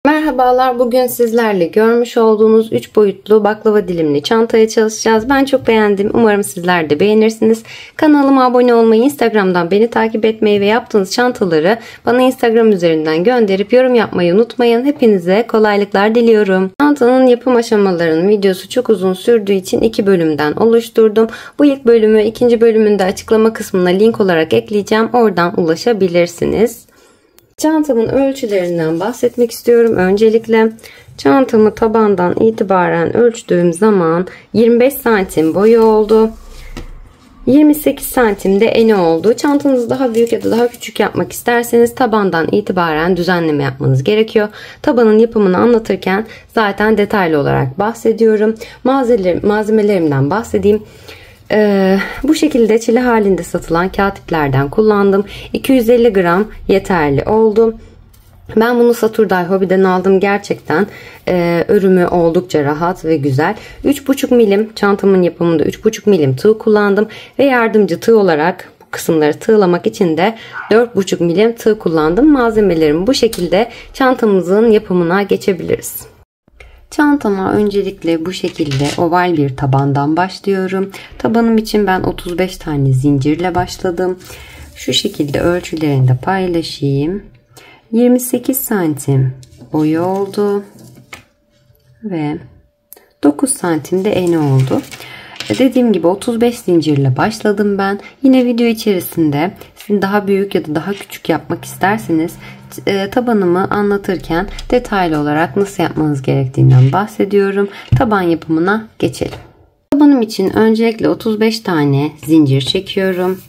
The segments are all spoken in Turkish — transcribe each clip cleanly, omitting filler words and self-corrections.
Merhabalar, bugün sizlerle görmüş olduğunuz 3 boyutlu baklava dilimli çantaya çalışacağız. Ben çok beğendim. Umarım sizler de beğenirsiniz. Kanalıma abone olmayı, Instagram'dan beni takip etmeyi ve yaptığınız çantaları bana Instagram üzerinden gönderip yorum yapmayı unutmayın. Hepinize kolaylıklar diliyorum. Çantanın yapım aşamalarının videosu çok uzun sürdüğü için 2 bölümden oluşturdum. Bu ilk bölümü, ikinci bölümünde açıklama kısmına link olarak ekleyeceğim. Oradan ulaşabilirsiniz. Çantamın ölçülerinden bahsetmek istiyorum. Öncelikle çantamı tabandan itibaren ölçtüğüm zaman 25 santim boyu oldu. 28 santim de eni oldu. Çantanızı daha büyük ya da daha küçük yapmak isterseniz tabandan itibaren düzenleme yapmanız gerekiyor. Tabanın yapımını anlatırken zaten detaylı olarak bahsediyorum. Malzemelerimden bahsedeyim. Bu şekilde çile halinde satılan kağıtiplerden kullandım. 250 gram yeterli oldu. Ben bunu Saturday Hobby'den aldım. Gerçekten örümü oldukça rahat ve güzel. 3,5 milim çantamın yapımında 3,5 milim tığ kullandım. Ve yardımcı tığ olarak bu kısımları tığlamak için de 4,5 milim tığ kullandım. Malzemelerimi bu şekilde çantamızın yapımına geçebiliriz. Çantama öncelikle bu şekilde oval bir tabandan başlıyorum. Tabanım için ben 35 tane zincirle başladım. Şu şekilde ölçülerini de paylaşayım. 28 santim boyu oldu. Ve 9 santim de eni oldu. Dediğim gibi 35 zincirle başladım ben. Yine video içerisinde sizin daha büyük ya da daha küçük yapmak isterseniz tabanımı anlatırken detaylı olarak nasıl yapmanız gerektiğinden bahsediyorum. Taban yapımına geçelim. Tabanım için öncelikle 35 tane zincir çekiyorum.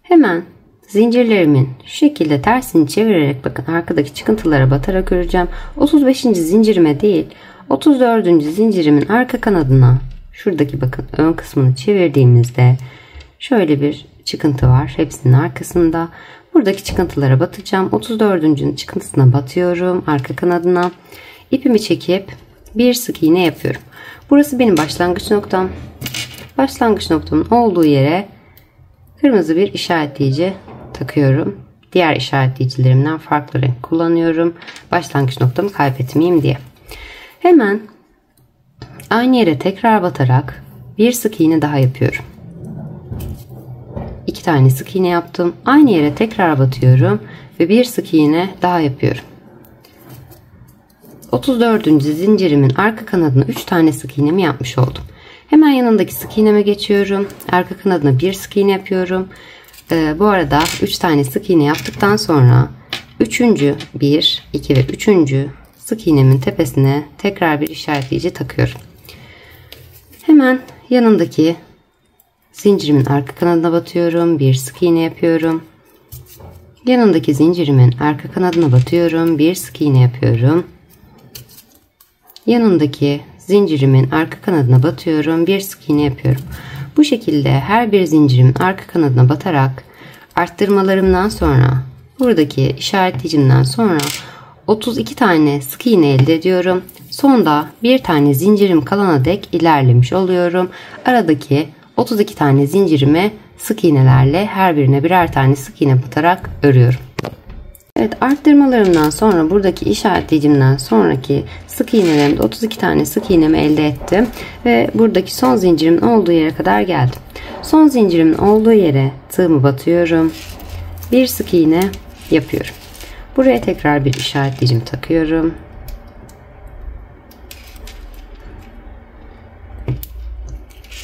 Hemen zincirlerimin şu şekilde tersini çevirerek bakın arkadaki çıkıntılara batarak öreceğim. 35. zincirime değil 34. zincirimin arka kanadına şuradaki bakın ön kısmını çevirdiğimizde şöyle bir çıkıntı var. Hepsinin arkasında. Buradaki çıkıntılara batacağım. 34. çıkıntısına batıyorum. Arka kanadına. İpimi çekip bir sık iğne yapıyorum. Burası benim başlangıç noktam. Başlangıç noktamın olduğu yere kırmızı bir işaretleyici takıyorum. Diğer işaretleyicilerimden farklı renk kullanıyorum. Başlangıç noktamı kaybetmeyeyim diye. Hemen aynı yere tekrar batarak bir sık iğne daha yapıyorum. 2 tane sık iğne yaptım. Aynı yere tekrar batıyorum ve bir sık iğne daha yapıyorum. 34. zincirimin arka kanadına 3 tane sık iğnemi yapmış oldum. Hemen yanındaki sık iğneme geçiyorum. Arka kanadına bir sık iğne yapıyorum. Bu arada 3 tane sık iğne yaptıktan sonra 3. 1, 2 ve 3. sık iğnemin tepesine tekrar bir işaretleyici takıyorum. Hemen yanındaki zincirimin arka kanadına batıyorum. Bir sık iğne yapıyorum. Yanındaki zincirimin arka kanadına batıyorum. Bir sık iğne yapıyorum. Yanındaki zincirimin arka kanadına batıyorum. Bir sık iğne yapıyorum. Bu şekilde her bir zincirimin arka kanadına batarak arttırmalarımdan sonra buradaki işaretleyicimden sonra 32 tane sık iğne elde ediyorum. Sonda bir tane zincirim kalana dek ilerlemiş oluyorum. Aradaki 32 tane zincirimi sık iğnelerle her birine birer tane sık iğne batarak örüyorum. Evet, arttırmalarımdan sonra buradaki işaretleyicimden sonraki sık iğnelerimde 32 tane sık iğnemi elde ettim. Ve buradaki son zincirimin olduğu yere kadar geldim. Son zincirimin olduğu yere tığımı batıyorum. Bir sık iğne yapıyorum. Buraya tekrar bir işaretleyicim takıyorum.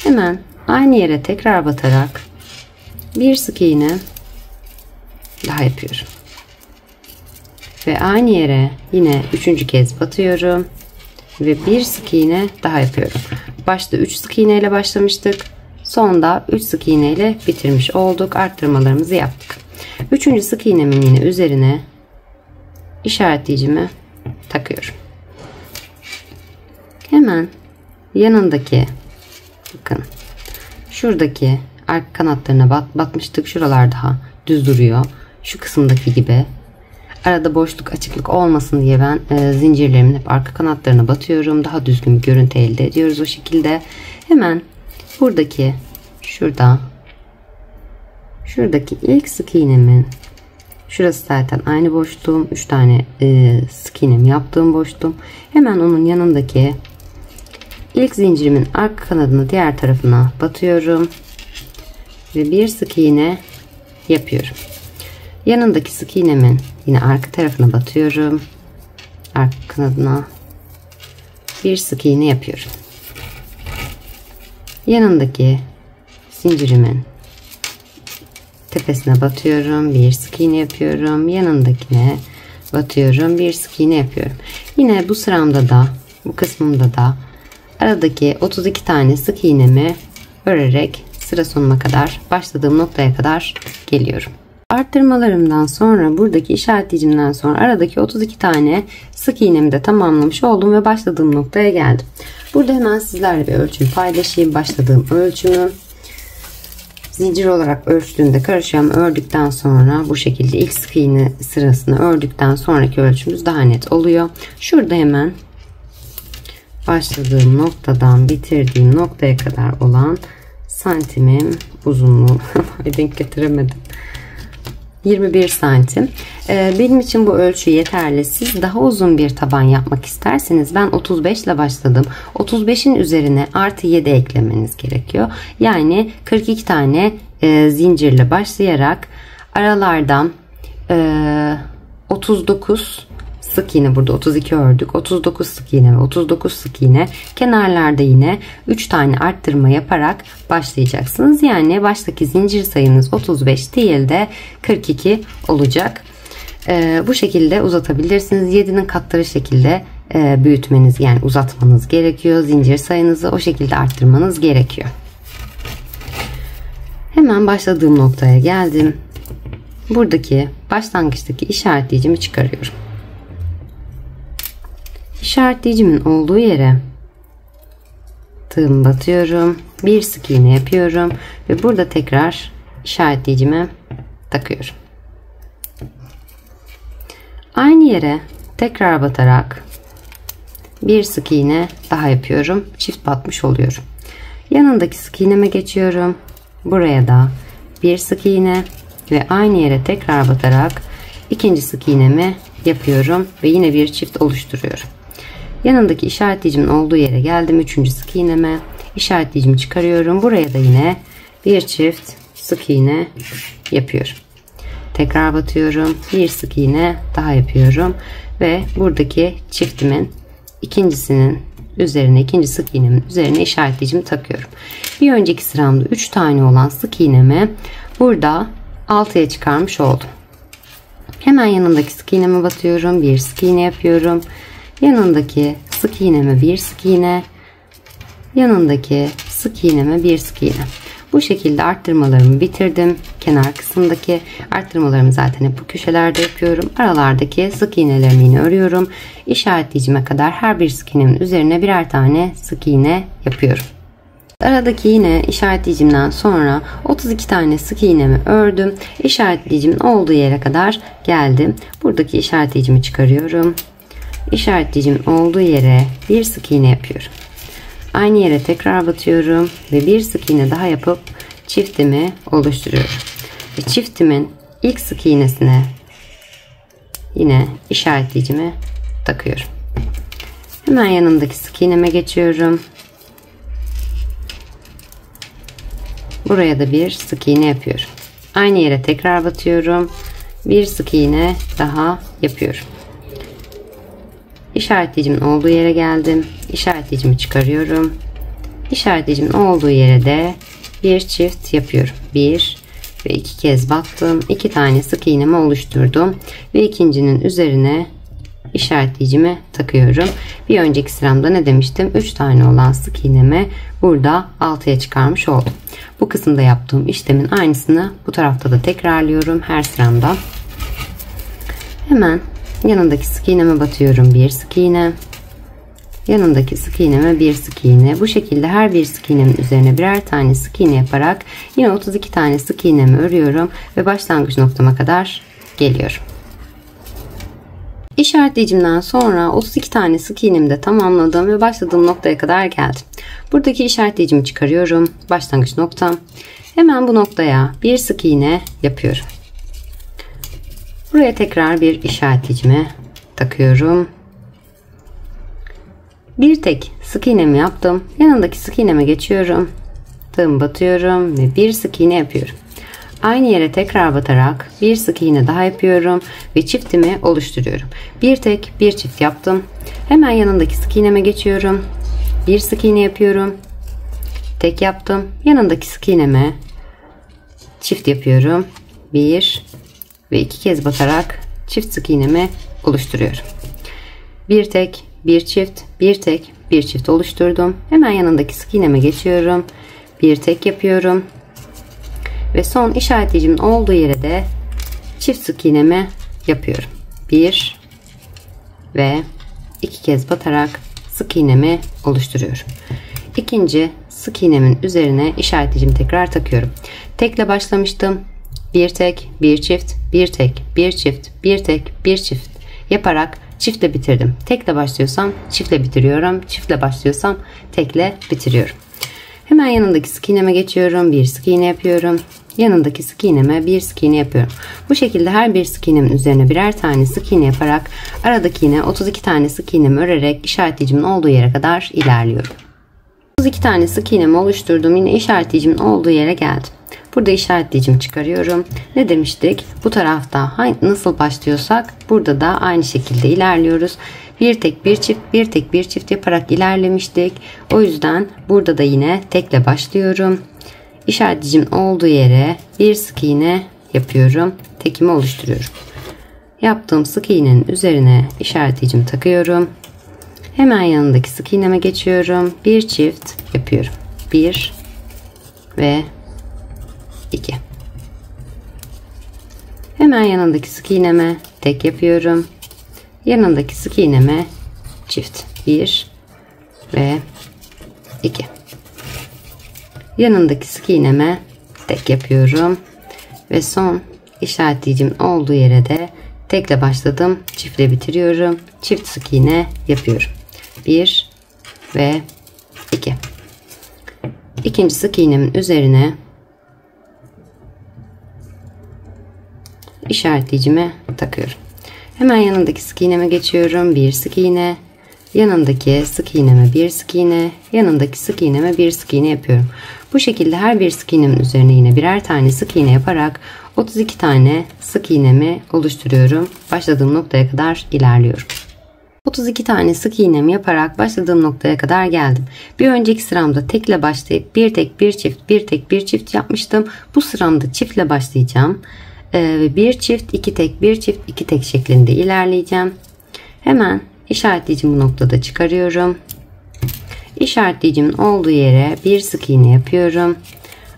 Hemen aynı yere tekrar batarak bir sık iğne daha yapıyorum. Ve aynı yere yine 3. kez batıyorum. Ve bir sık iğne daha yapıyorum. Başta 3 sık iğne ile başlamıştık. Sonda 3 sık iğne ile bitirmiş olduk. Arttırmalarımızı yaptık. 3. sık iğnemin yine üzerine işaretleyicimi takıyorum. Hemen yanındaki bakın şuradaki arka kanatlarına batmıştık. Şuralar daha düz duruyor. Şu kısımdaki gibi. Arada boşluk açıklık olmasın diye ben zincirlerimin hep arka kanatlarına batıyorum. Daha düzgün bir görüntü elde ediyoruz o şekilde. Hemen buradaki şuradaki ilk sık iğnemin Şurası zaten aynı boşluğum. 3 tane sık iğnemi yaptığım boşluğum. Hemen onun yanındaki ilk zincirimin arka kanadını diğer tarafına batıyorum. Ve bir sık iğne yapıyorum. Yanındaki sık iğnemin yine arka tarafına batıyorum. Arka kanadına bir sık iğne yapıyorum. Yanındaki zincirimin tepesine batıyorum. Bir sık iğne yapıyorum. Yanındakine batıyorum. Bir sık iğne yapıyorum. Yine bu sıramda da, bu kısmımda da aradaki 32 tane sık iğnemi örerek sıra sonuna kadar, başladığım noktaya kadar geliyorum. Arttırmalarımdan sonra, buradaki işaretleyicimden sonra aradaki 32 tane sık iğnemi de tamamlamış oldum ve başladığım noktaya geldim. Burada hemen sizlerle bir ölçüm paylaşayım. Başladığım ölçümü zincir olarak ölçtüğümde karışığımı ördükten sonra bu şekilde ilk sık iğne sırasını ördükten sonraki ölçümümüz daha net oluyor. Şurada hemen başladığım noktadan bitirdiğim noktaya kadar olan santimim uzunluğu denk getiremedim. 21 santim. Benim için bu ölçü yeterli. Siz daha uzun bir taban yapmak isterseniz, ben 35 ile başladım. 35'in üzerine artı 7 eklemeniz gerekiyor. Yani 42 tane zincirle başlayarak aralardan 39 sık iğne, burada 32 ördük. 39 sık iğne ve 39 sık iğne, kenarlarda yine 3 tane arttırma yaparak başlayacaksınız. Yani baştaki zincir sayınız 35 değil de 42 olacak. Bu şekilde uzatabilirsiniz. 7'nin katları şekilde büyütmeniz, yani uzatmanız gerekiyor. Zincir sayınızı o şekilde arttırmanız gerekiyor. Hemen başladığım noktaya geldim. Buradaki başlangıçtaki işaretleyicimi çıkarıyorum. İşaretleyicimin olduğu yere tığımı batıyorum. Bir sık iğne yapıyorum ve burada tekrar işaretleyicimi takıyorum. Aynı yere tekrar batarak bir sık iğne daha yapıyorum. Çift batmış oluyorum. Yanındaki sık iğneme geçiyorum. Buraya da bir sık iğne ve aynı yere tekrar batarak ikinci sık iğnemi yapıyorum ve yine bir çift oluşturuyorum. Yanındaki işaretleyicimin olduğu yere geldim. Üçüncü sık iğneme, işaretleyicimi çıkarıyorum. Buraya da yine bir çift sık iğne yapıyorum. Tekrar batıyorum. Bir sık iğne daha yapıyorum ve buradaki çiftimin ikincisinin üzerine, ikinci sık iğnemin üzerine işaretleyicimi takıyorum. Bir önceki sıramda 3 tane olan sık iğnemi burada 6'ya çıkarmış oldum. Hemen yanındaki sık iğneme batıyorum. Bir sık iğne yapıyorum. Yanındaki sık iğneme bir sık iğne, yanındaki sık iğneme bir sık iğne. Bu şekilde arttırmalarımı bitirdim. Kenar kısmındaki arttırmalarımı zaten hep bu köşelerde yapıyorum. Aralardaki sık iğnelerimi yine örüyorum. İşaretleyicime kadar her bir sık iğnemin üzerine birer tane sık iğne yapıyorum. Aradaki yine işaretleyicimden sonra 32 tane sık iğnemi ördüm. İşaretleyicimin olduğu yere kadar geldim. Buradaki işaretleyicimi çıkarıyorum. İşaretleyicimin olduğu yere bir sık iğne yapıyorum. Aynı yere tekrar batıyorum ve bir sık iğne daha yapıp çiftimi oluşturuyorum. Ve çiftimin ilk sık iğnesine yine işaretleyicimi takıyorum. Hemen yanındaki sık iğneme geçiyorum. Buraya da bir sık iğne yapıyorum. Aynı yere tekrar batıyorum. Bir sık iğne daha yapıyorum. İşaretleyicimin olduğu yere geldim. İşaretleyicimi çıkarıyorum. İşaretleyicimin olduğu yere de bir çift yapıyorum. Bir ve iki kez battım. 2 tane sık iğnemi oluşturdum. Ve ikincinin üzerine işaretleyicimi takıyorum. Bir önceki sıramda ne demiştim? 3 tane olan sık iğnemi burada 6'ya çıkarmış oldum. Bu kısımda yaptığım işlemin aynısını bu tarafta da tekrarlıyorum her sıramda. Hemen yanındaki sık iğneme batıyorum. Bir sık iğne. Yanındaki sık iğneme bir sık iğne. Bu şekilde her bir sık iğnemin üzerine birer tane sık iğne yaparak yine 32 tane sık iğnemi örüyorum ve başlangıç noktama kadar geliyorum. İşaretleyicimden sonra 32 tane sık iğnemi de tamamladım ve başladığım noktaya kadar geldim. Buradaki işaretleyicimi çıkarıyorum. Başlangıç noktam. Hemen bu noktaya bir sık iğne yapıyorum. Buraya tekrar bir işareticimi takıyorum. Bir tek sık iğnemi yaptım. Yanındaki sık iğneme geçiyorum. Tığımı batıyorum ve bir sık iğne yapıyorum. Aynı yere tekrar batarak bir sık iğne daha yapıyorum ve çiftimi oluşturuyorum. Bir tek bir çift yaptım. Hemen yanındaki sık iğneme geçiyorum. Bir sık iğne yapıyorum. Tek yaptım. Yanındaki sık iğneme çift yapıyorum. Bir ve iki kez batarak çift sık iğnemi oluşturuyorum. Bir tek, bir çift, bir tek, bir çift oluşturdum. Hemen yanındaki sık iğneme geçiyorum. Bir tek yapıyorum. Ve son işaretleyicimin olduğu yere de çift sık iğnemi yapıyorum. Bir ve iki kez batarak sık iğnemi oluşturuyorum. İkinci sık iğnemin üzerine işaretleyicimi tekrar takıyorum. Tekle başlamıştım. Bir tek, bir çift, bir tek, bir çift, bir tek, bir çift yaparak çiftle bitirdim. Tekle başlıyorsam çiftle bitiriyorum. Çiftle başlıyorsam tekle bitiriyorum. Hemen yanındaki sık iğneme geçiyorum. Bir sık iğne yapıyorum. Yanındaki sık iğneme bir sık iğne yapıyorum. Bu şekilde her bir sık iğnemin üzerine birer tane sık iğne yaparak aradaki yine 32 tane sık iğnemi örerek işaretleyicimin olduğu yere kadar ilerliyorum. 32 tane sık iğnemi oluşturdum. Yine işaretleyicimin olduğu yere geldim. Burada işaretleyicimi çıkarıyorum. Ne demiştik? Bu tarafta nasıl başlıyorsak burada da aynı şekilde ilerliyoruz. Bir tek bir çift, bir tek bir çift yaparak ilerlemiştik. O yüzden burada da yine tekle başlıyorum. İşaretleyicimin olduğu yere bir sık iğne yapıyorum. Tekimi oluşturuyorum. Yaptığım sık iğnenin üzerine işaretleyicimi takıyorum. Hemen yanındaki sık iğneme geçiyorum. Bir çift yapıyorum. Bir ve 2. Hemen yanındaki sık iğneme tek yapıyorum. Yanındaki sık iğneme çift. 1 ve 2. Yanındaki sık iğneme tek yapıyorum. Ve son işaretleyicim olduğu yere de tekle başladım. Çiftle bitiriyorum. Çift sık iğne yapıyorum. 1 ve 2. İkinci sık iğnemin üzerine işaretleyicimi takıyorum. Hemen yanındaki sık iğneme geçiyorum. Bir sık iğne. Yanındaki sık iğneme bir sık iğne. Yanındaki sık iğneme bir sık iğne yapıyorum. Bu şekilde her bir sık iğnemin üzerine yine birer tane sık iğne yaparak 32 tane sık iğnemi oluşturuyorum. Başladığım noktaya kadar ilerliyorum. 32 tane sık iğnemi yaparak başladığım noktaya kadar geldim. Bir önceki sıramda tekle başlayıp bir tek bir çift, bir tek bir çift yapmıştım. Bu sıramda çiftle başlayacağım. Bir çift, iki tek, bir çift, iki tek şeklinde ilerleyeceğim. Hemen işaretleyicimi bu noktada çıkarıyorum. İşaretleyicimin olduğu yere bir sık iğne yapıyorum.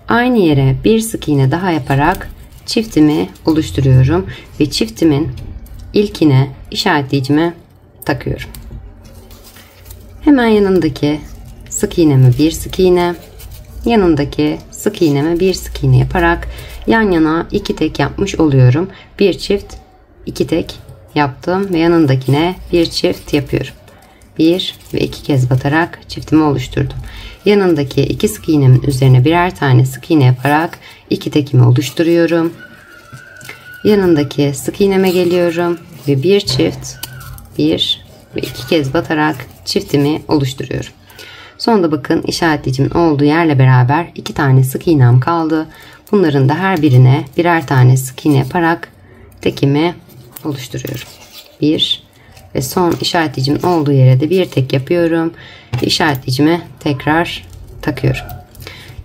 Aynı yere bir sık iğne daha yaparak çiftimi oluşturuyorum ve çiftimin ilkine işaretleyicime takıyorum. Hemen yanındaki sık iğneme bir sık iğne, yanındaki sık iğneme bir sık iğne yaparak yan yana iki tek yapmış oluyorum. Bir çift, iki tek yaptım ve yanındakine bir çift yapıyorum. Bir ve iki kez batarak çiftimi oluşturdum. Yanındaki iki sık iğnemin üzerine birer tane sık iğne yaparak iki tekimi oluşturuyorum. Yanındaki sık iğneme geliyorum ve bir çift, bir ve iki kez batarak çiftimi oluşturuyorum. Sonunda bakın işaretleyicimin olduğu yerle beraber iki tane sık iğnem kaldı. Bunların da her birine birer tane sık iğne yaparak tekimi oluşturuyorum. Bir ve son işaretleyicimin olduğu yere de bir tek yapıyorum. İşaretleyicime tekrar takıyorum.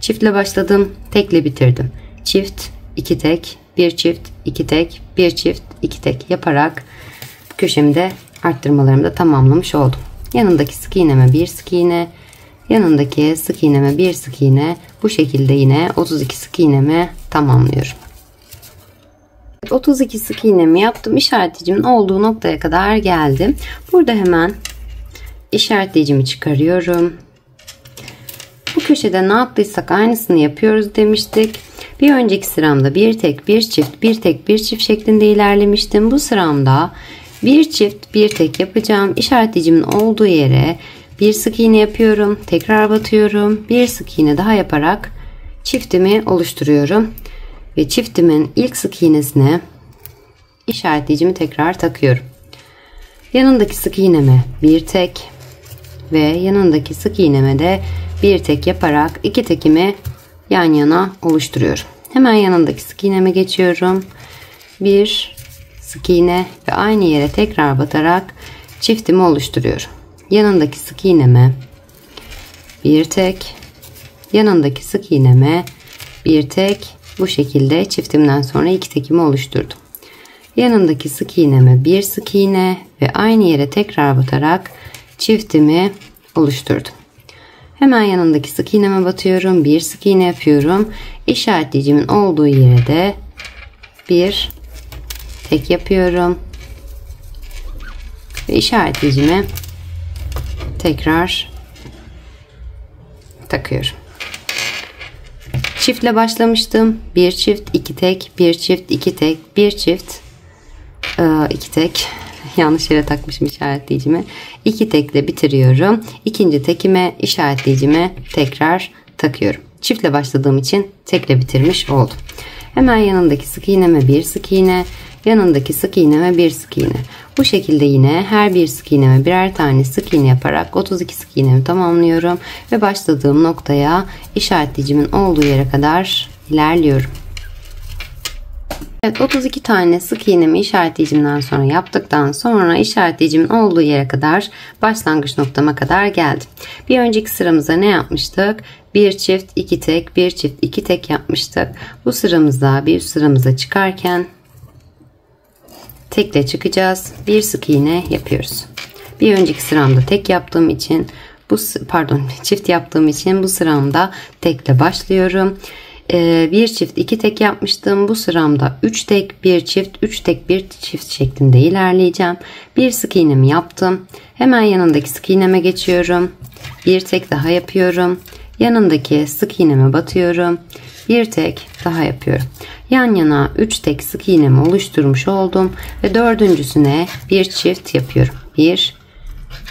Çiftle başladım, tekle bitirdim. Çift, iki tek, bir çift, iki tek, bir çift, iki tek yaparak köşemi de arttırmalarımı da tamamlamış oldum. Yanındaki sık iğneme bir sık iğne, yanındaki sık iğneme bir sık iğne, bu şekilde yine 32 sık iğnemi tamamlıyorum. 32 sık iğnemi yaptım. İşaretleyicimin olduğu noktaya kadar geldim. Burada hemen işaretleyicimi çıkarıyorum. Bu köşede ne yaptıysak aynısını yapıyoruz demiştik. Bir önceki sıramda bir tek bir çift, bir tek bir çift şeklinde ilerlemiştim. Bu sıramda bir çift bir tek yapacağım. İşaretleyicimin olduğu yere bir sık iğne yapıyorum. Tekrar batıyorum. Bir sık iğne daha yaparak çiftimi oluşturuyorum. Ve çiftimin ilk sık iğnesine işaretleyicimi tekrar takıyorum. Yanındaki sık iğneme bir tek ve yanındaki sık iğneme de bir tek yaparak iki tekimi yan yana oluşturuyorum. Hemen yanındaki sık iğneme geçiyorum. Bir sık iğne ve aynı yere tekrar batarak çiftimi oluşturuyorum. Yanındaki sık iğneme bir tek, yanındaki sık iğneme bir tek, bu şekilde çiftimden sonra iki tekimi oluşturdum. Yanındaki sık iğneme bir sık iğne ve aynı yere tekrar batarak çiftimi oluşturdum. Hemen yanındaki sık iğneme batıyorum. Bir sık iğne yapıyorum. İşaretleyicimin olduğu yere de bir tek yapıyorum. Ve işaretleyicimi tekrar takıyorum. Çiftle başlamıştım. Bir çift, iki tek, bir çift, iki tek, bir çift, iki tek. Yanlış yere takmışım işaretleyicimi. İki tekle bitiriyorum. İkinci tekime işaretleyicimi tekrar takıyorum. Çiftle başladığım için tekle bitirmiş oldum. Hemen yanındaki sık iğneme bir sık iğne, yanındaki sık iğneme bir sık iğne. Bu şekilde yine her bir sık iğneme birer tane sık iğne yaparak 32 sık iğnemi tamamlıyorum ve başladığım noktaya işaretleyicimin olduğu yere kadar ilerliyorum. Evet, 32 tane sık iğnemi işaretleyicimden sonra yaptıktan sonra işaretleyicimin olduğu yere kadar, başlangıç noktama kadar geldim. Bir önceki sıramızda ne yapmıştık? Bir çift, iki tek, bir çift, iki tek yapmıştık. Bu sıramızda bir üst sıramıza çıkarken tekle çıkacağız. Bir sık iğne yapıyoruz. Bir önceki sıramda tek yaptığım için çift yaptığım için bu sıramda tekle başlıyorum. Bir çift iki tek yapmıştım. Bu sıramda 3 tek bir çift, 3 tek bir çift şeklinde ilerleyeceğim. Bir sık iğnemi yaptım. Hemen yanındaki sık iğneme geçiyorum. Bir tek daha yapıyorum. Yanındaki sık iğneme batıyorum. Bir tek daha yapıyorum. Yan yana 3 tek sık iğnemi oluşturmuş oldum ve dördüncüsüne bir çift yapıyorum. Bir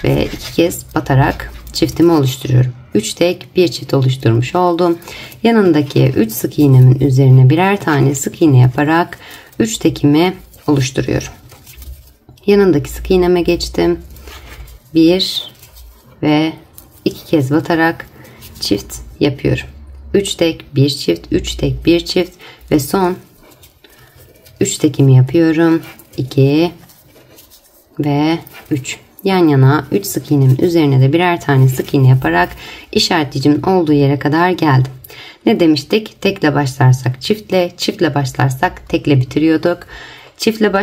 ve iki kez batarak çiftimi oluşturuyorum. 3 tek bir çift oluşturmuş oldum. Yanındaki 3 sık iğnemin üzerine birer tane sık iğne yaparak 3 tekimi oluşturuyorum. Yanındaki sık iğneme geçtim. 1 ve 2 kez batarak çift yapıyorum. 3 tek bir çift, 3 tek bir çift ve son 3 tekimi yapıyorum. 2 ve 3. Yan yana 3 sık iğnemin üzerine de birer tane sık iğne yaparak işaretleyicimin olduğu yere kadar geldim. Ne demiştik? Tekle başlarsak çiftle, çiftle başlarsak tekle bitiriyorduk. Tekle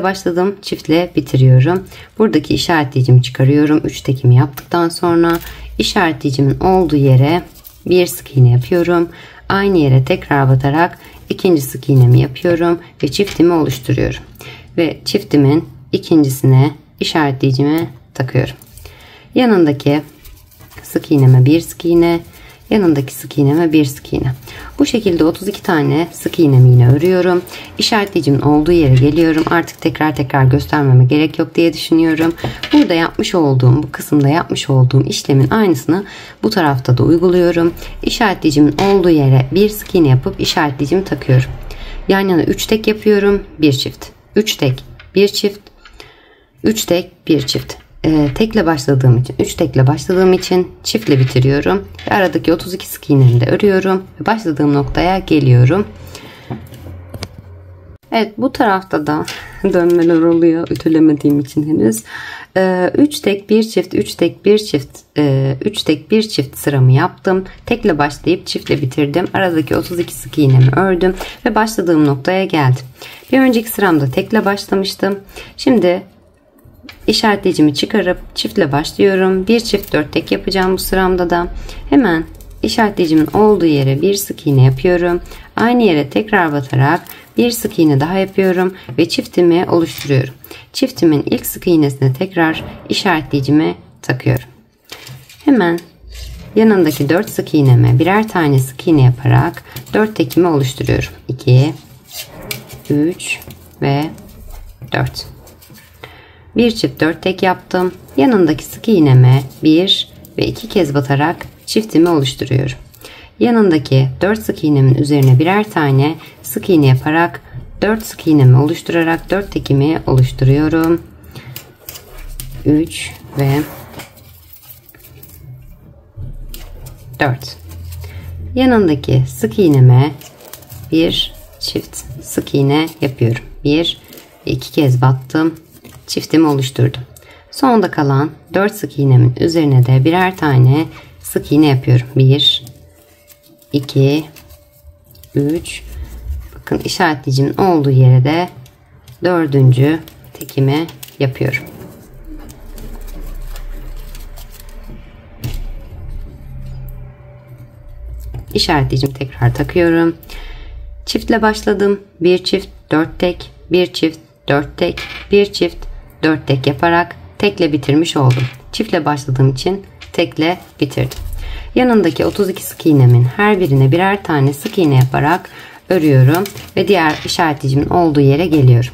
başladım, çiftle bitiriyorum. Buradaki işaretleyicimi çıkarıyorum. 3 tekimi yaptıktan sonra işaretleyicimin olduğu yere bir sık iğne yapıyorum. Aynı yere tekrar batarak ikinci sık iğnemi yapıyorum ve çiftimi oluşturuyorum. Ve çiftimin ikincisine işaretleyicimi takıyorum. Yanındaki sık iğneme bir sık iğne, yanındaki sık iğneme bir sık iğne. Bu şekilde 32 tane sık iğnemi yine örüyorum. İşaretleyicimin olduğu yere geliyorum. Artık tekrar göstermeme gerek yok diye düşünüyorum. Burada yapmış olduğum, bu kısımda yapmış olduğum işlemin aynısını bu tarafta da uyguluyorum. İşaretleyicimin olduğu yere bir sık iğne yapıp işaretleyicimi takıyorum. Yan yana 3 tek yapıyorum. Bir çift. 3 tek, bir çift. 3 tek, bir çift. Tekle başladığım için, 3 tekle başladığım için çiftle bitiriyorum. Ve aradaki 32 sık iğnemi de örüyorum. Ve başladığım noktaya geliyorum. Evet, bu tarafta da dönmeler oluyor. Ütülemediğim için henüz. 3 tek, bir çift, 3 tek, bir çift, 3 tek, bir çift sıramı yaptım. Tekle başlayıp çiftle bitirdim. Aradaki 32 sık iğnemi ördüm. Ve başladığım noktaya geldim. Bir önceki sıramda tekle başlamıştım. Şimdi işaretleyicimi çıkarıp çiftle başlıyorum. Bir çift 4 tek yapacağım bu sıramda da. Hemen işaretleyicimin olduğu yere bir sık iğne yapıyorum. Aynı yere tekrar batarak bir sık iğne daha yapıyorum ve çiftimi oluşturuyorum. Çiftimin ilk sık iğnesine tekrar işaretleyicimi takıyorum. Hemen yanındaki 4 sık iğneme birer tane sık iğne yaparak 4 tekimi oluşturuyorum. 2, 3 ve 4. Bir çift 4 tek yaptım. Yanındaki sık iğneme 1 ve 2 kez batarak çiftimi oluşturuyorum. Yanındaki 4 sık iğnemin üzerine birer tane sık iğne yaparak 4 sık iğnemi oluşturarak 4 tekimi oluşturuyorum. 3 ve 4. Yanındaki sık iğneme bir çift sık iğne yapıyorum. 1 ve 2 kez battım. Çiftimi oluşturdum. Sonda kalan 4 sık iğnemin üzerine de birer tane sık iğne yapıyorum. 1 2 3. Bakın işaretleyicimin olduğu yere de 4. tekimi yapıyorum. İşaretleyicimi tekrar takıyorum. Çiftle başladım. 1 çift 4 tek, 1 çift 4 tek, 1 çift 4 tek yaparak tekle bitirmiş oldum. Çiftle başladığım için tekle bitirdim. Yanındaki 32 sık iğnemin her birine birer tane sık iğne yaparak örüyorum ve diğer işaretleyicimin olduğu yere geliyorum.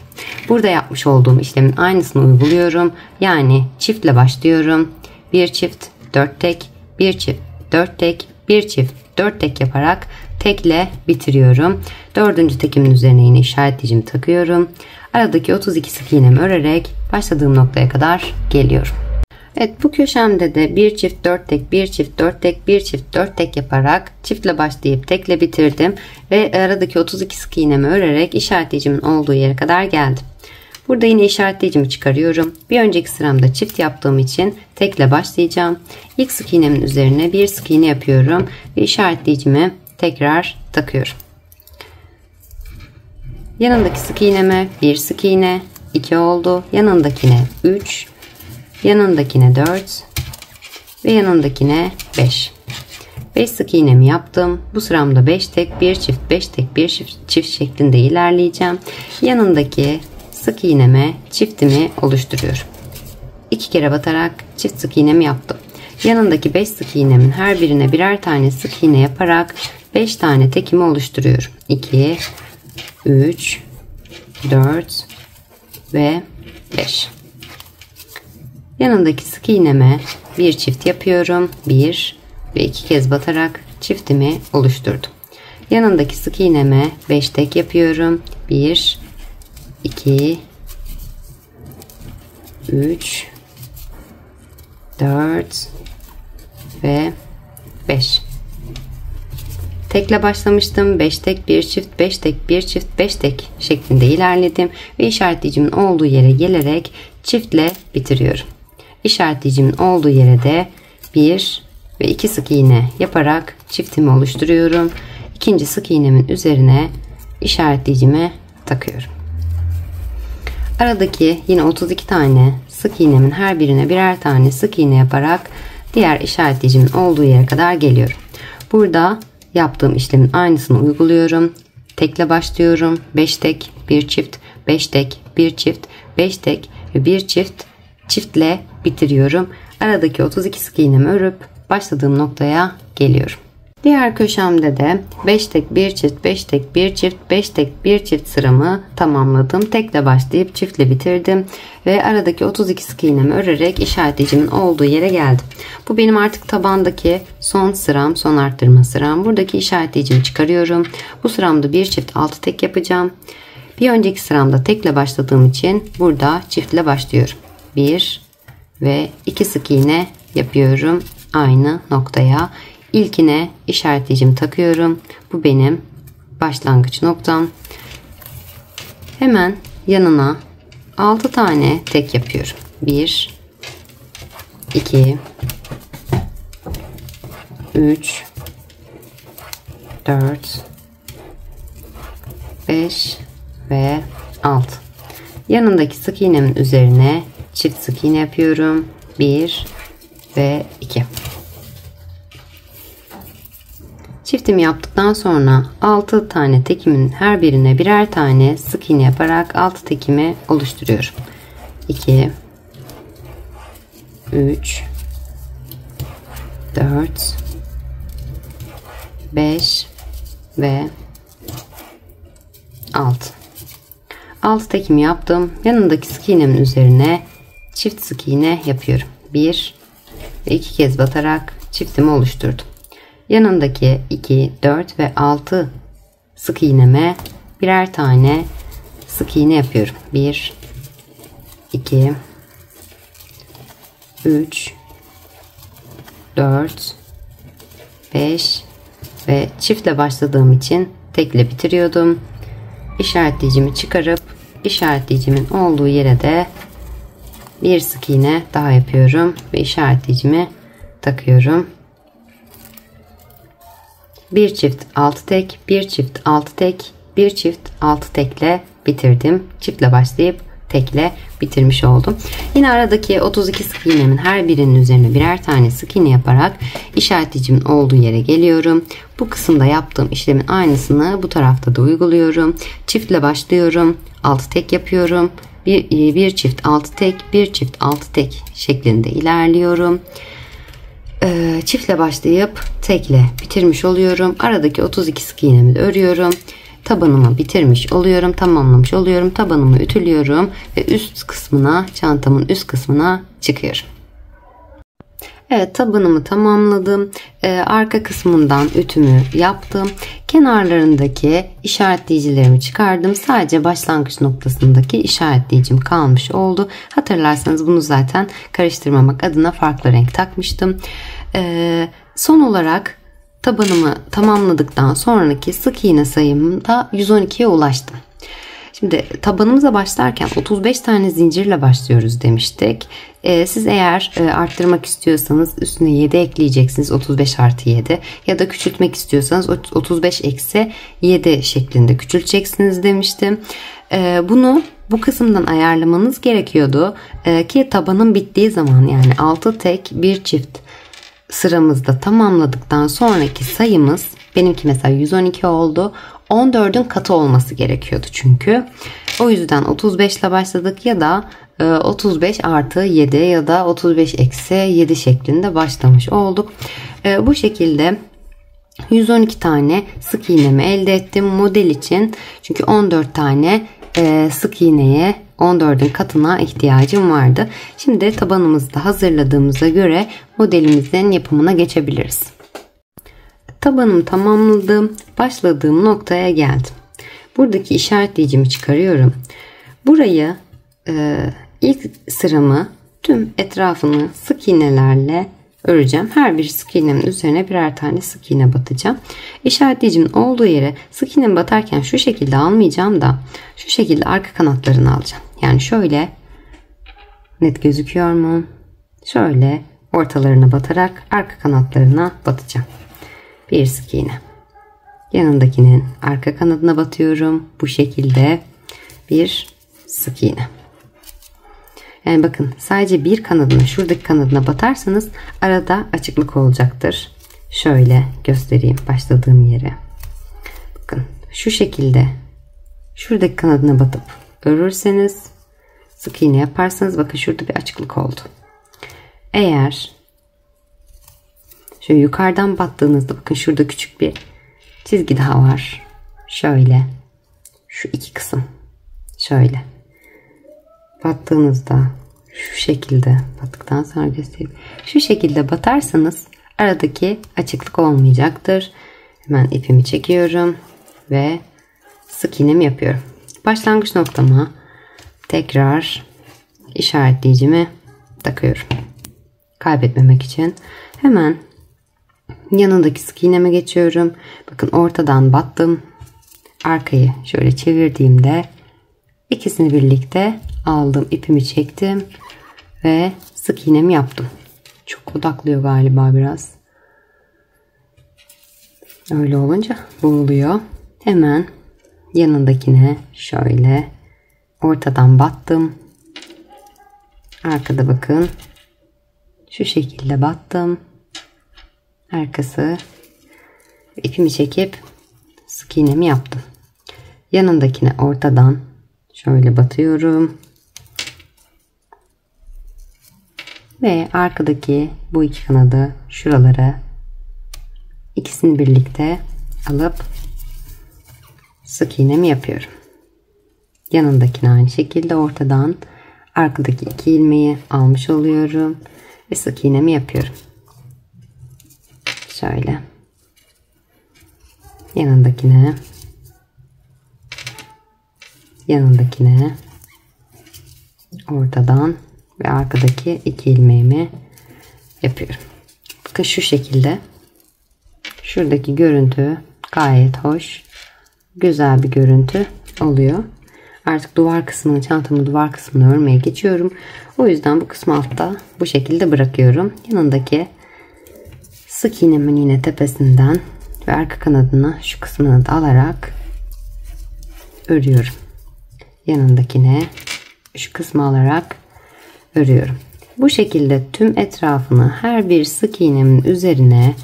Burada yapmış olduğum işlemin aynısını uyguluyorum. Yani çiftle başlıyorum. 1 çift 4 tek, 1 çift 4 tek, 1 çift 4 tek yaparak tekle bitiriyorum. 4. tekimin üzerine yine işaretleyicimi takıyorum. Aradaki 32 sık iğnemi örerek başladığım noktaya kadar geliyorum. Evet, bu köşemde de 1 çift 4 tek, 1 çift 4 tek, 1 çift 4 tek yaparak çiftle başlayıp tekle bitirdim ve aradaki 32 sık iğnemi örerek işaretleyicimin olduğu yere kadar geldim. Burada yine işaretleyicimi çıkarıyorum. Bir önceki sıramda çift yaptığım için tekle başlayacağım. İlk sık iğnemin üzerine bir sık iğne yapıyorum ve işaretleyicimi tekrar takıyorum. Yanındaki sık iğneme bir sık iğne, 2 oldu. Yanındakine 3, yanındakine 4 ve yanındakine 5. 5 sık iğnemi yaptım. Bu sıramda 5 tek, 1 çift, 5 tek, 1 çift şeklinde ilerleyeceğim. Yanındaki sık iğneme çiftimi oluşturuyorum. 2 kere batarak çift sık iğnemi yaptım. Yanındaki 5 sık iğnemin her birine birer tane sık iğne yaparak 5 tane tekimi oluşturuyorum. 2, 3, 4 ve 5. Yanındaki sık iğneme bir çift yapıyorum. 1 ve 2 kez batarak çiftimi oluşturdum. Yanındaki sık iğneme 5 tek yapıyorum. 1, 2, 3, 4 ve 5. Tekle başlamıştım. 5 tek, 1 çift, 5 tek, 1 çift, 5 tek şeklinde ilerledim ve işaretleyicimin olduğu yere gelerek çiftle bitiriyorum. İşaretleyicimin olduğu yere de 1 ve 2 sık iğne yaparak çiftimi oluşturuyorum. İkinci sık iğnemin üzerine işaretleyicimi takıyorum. Aradaki yine 32 tane sık iğnemin her birine birer tane sık iğne yaparak diğer işaretleyicimin olduğu yere kadar geliyorum. Burada yaptığım işlemin aynısını uyguluyorum. Tekle başlıyorum. 5 tek, 1 çift, 5 tek, 1 çift, 5 tek ve 1 çift çiftle bitiriyorum. Aradaki 32 sık iğnemi örüp başladığım noktaya geliyorum. Diğer köşemde de 5 tek, 1 çift, 5 tek, 1 çift, 5 tek, 1 çift sıramı tamamladım. Tekle başlayıp çiftle bitirdim ve aradaki 32 sık iğnemi örerek işaretleyicimin olduğu yere geldim. Bu benim artık tabandaki son sıram, son arttırma sıram. Buradaki işaretleyicimi çıkarıyorum. Bu sıramda 1 çift 6 tek yapacağım. Bir önceki sıramda tekle başladığım için burada çiftle başlıyorum. 1 ve 2 sık iğne yapıyorum aynı noktaya. İlkine işaretleyicimi takıyorum. Bu benim başlangıç noktam. Hemen yanına 6 tane tek yapıyorum. 1 2 3 4 5 ve 6. Yanındaki sık iğnemin üzerine çift sık iğne yapıyorum. 1 ve 2. Çiftimi yaptıktan sonra 6 tane tekimin her birine birer tane sık iğne yaparak 6 tekimi oluşturuyorum. 2 3 4 5 ve 6. 6 tekimi yaptım. Yanındaki sık iğnemin üzerine çift sık iğne yapıyorum. 1 ve 2 kez batarak çiftimi oluşturdum. Yanındaki 2, 4 ve 6 sık iğneme birer tane sık iğne yapıyorum. 1 2 3 4 5 ve çiftle başladığım için tekle bitiriyordum. İşaretleyicimi çıkarıp işaretleyicimin olduğu yere de bir sık iğne daha yapıyorum ve işaretleyicimi takıyorum. Bir çift 6 tek, bir çift 6 tek, bir çift 6 tekle bitirdim. Çiftle başlayıp tekle bitirmiş oldum. Yine aradaki 32 sık iğnemin her birinin üzerine birer tane sık iğne yaparak işaretleyicimin olduğu yere geliyorum. Bu kısımda yaptığım işlemin aynısını bu tarafta da uyguluyorum. Çiftle başlıyorum. 6 tek yapıyorum. Bir çift 6 tek, bir çift 6 tek şeklinde ilerliyorum. Çiftle başlayıp tekle bitirmiş oluyorum. Aradaki 32 sık iğnemi de örüyorum. Tabanımı bitirmiş oluyorum, tamamlamış oluyorum. Tabanımı ütülüyorum ve üst kısmına, çantamın üst kısmına çıkıyorum. Evet, tabanımı tamamladım. Arka kısmından ütümü yaptım. Kenarlarındaki işaretleyicilerimi çıkardım. Sadece başlangıç noktasındaki işaretleyicim kalmış oldu. Hatırlarsanız bunu zaten karıştırmamak adına farklı renk takmıştım. Son olarak tabanımı tamamladıktan sonraki sık iğne sayımda 112'ye ulaştım. Şimdi tabanımıza başlarken 35 tane zincirle başlıyoruz demiştik. Siz eğer arttırmak istiyorsanız üstüne 7 ekleyeceksiniz, 35 artı 7, ya da küçültmek istiyorsanız 35 eksi 7 şeklinde küçülteceksiniz demiştim. Bunu bu kısımdan ayarlamanız gerekiyordu ki tabanın bittiği zaman, yani 6 tek bir çift sıramızda tamamladıktan sonraki sayımız, benimki mesela 112 oldu. 14'ün katı olması gerekiyordu çünkü. O yüzden 35 ile başladık ya da 35 artı 7 ya da 35 eksi 7 şeklinde başlamış olduk. Bu şekilde 112 tane sık iğnemi elde ettim model için. Çünkü 14 tane sık iğneye, 14'ün katına ihtiyacım vardı. Şimdi tabanımızı da hazırladığımıza göre modelimizin yapımına geçebiliriz. Tabanımı tamamladım. Başladığım noktaya geldim. Buradaki işaretleyicimi çıkarıyorum. Burayı ilk sıramı tüm etrafını sık iğnelerle öreceğim. Her bir sık iğnemin üzerine birer tane sık iğne batacağım. İşaretleyicimin olduğu yere sık iğnemi batarken şu şekilde almayacağım da şu şekilde arka kanatlarını alacağım. Yani şöyle, net gözüküyor mu? Şöyle ortalarına batarak arka kanatlarına batacağım. Bir sık iğne. Yanındakinin arka kanadına batıyorum. Bu şekilde bir sık iğne. Yani bakın, sadece bir kanadına, şuradaki kanadına batarsanız arada açıklık olacaktır. Şöyle göstereyim başladığım yere. Bakın şu şekilde şuradaki kanadına batıp örürseniz, sık iğne yaparsanız bakın şurada bir açıklık oldu. Eğer şöyle yukarıdan battığınızda bakın şurada küçük bir çizgi daha var. Şöyle şu iki kısım şöyle battığınızda şu şekilde battıktan sonra göstereyim. Şu şekilde batarsanız aradaki açıklık olmayacaktır. Hemen ipimi çekiyorum ve sık iğnemi yapıyorum. Başlangıç noktama tekrar işaretleyicimi takıyorum. Kaybetmemek için hemen yanındaki sık iğneme geçiyorum. Bakın ortadan battım. Arkayı şöyle çevirdiğimde ikisini birlikte aldım. İpimi çektim ve sık iğnemi yaptım. Çok odaklıyor galiba biraz. Öyle olunca bu oluyor. Hemen yanındakine şöyle ortadan battım. Arkada bakın şu şekilde battım. Arkası, ipimi çekip sık iğnemi yaptım. Yanındakine ortadan şöyle batıyorum. Ve arkadaki bu iki kanadı şuralara, ikisini birlikte alıp sık iğnemi yapıyorum. Yanındakine aynı şekilde ortadan arkadaki iki ilmeği almış oluyorum ve sık iğnemi yapıyorum. Şöyle yanındakine yanındakine, ortadan ve arkadaki 2 ilmeğimi yapıyorum. Bakın şu şekilde. Şuradaki görüntü gayet hoş. Güzel bir görüntü oluyor. Artık duvar kısmını, çantamın duvar kısmını örmeye geçiyorum. O yüzden bu kısmı altta bu şekilde bırakıyorum. Yanındaki sık iğnemin yine tepesinden ve arka kanadına şu kısmını da alarak örüyorum. Yanındakine şu kısmı alarak örüyorum. Bu şekilde tüm etrafını her bir sık iğnemin üzerine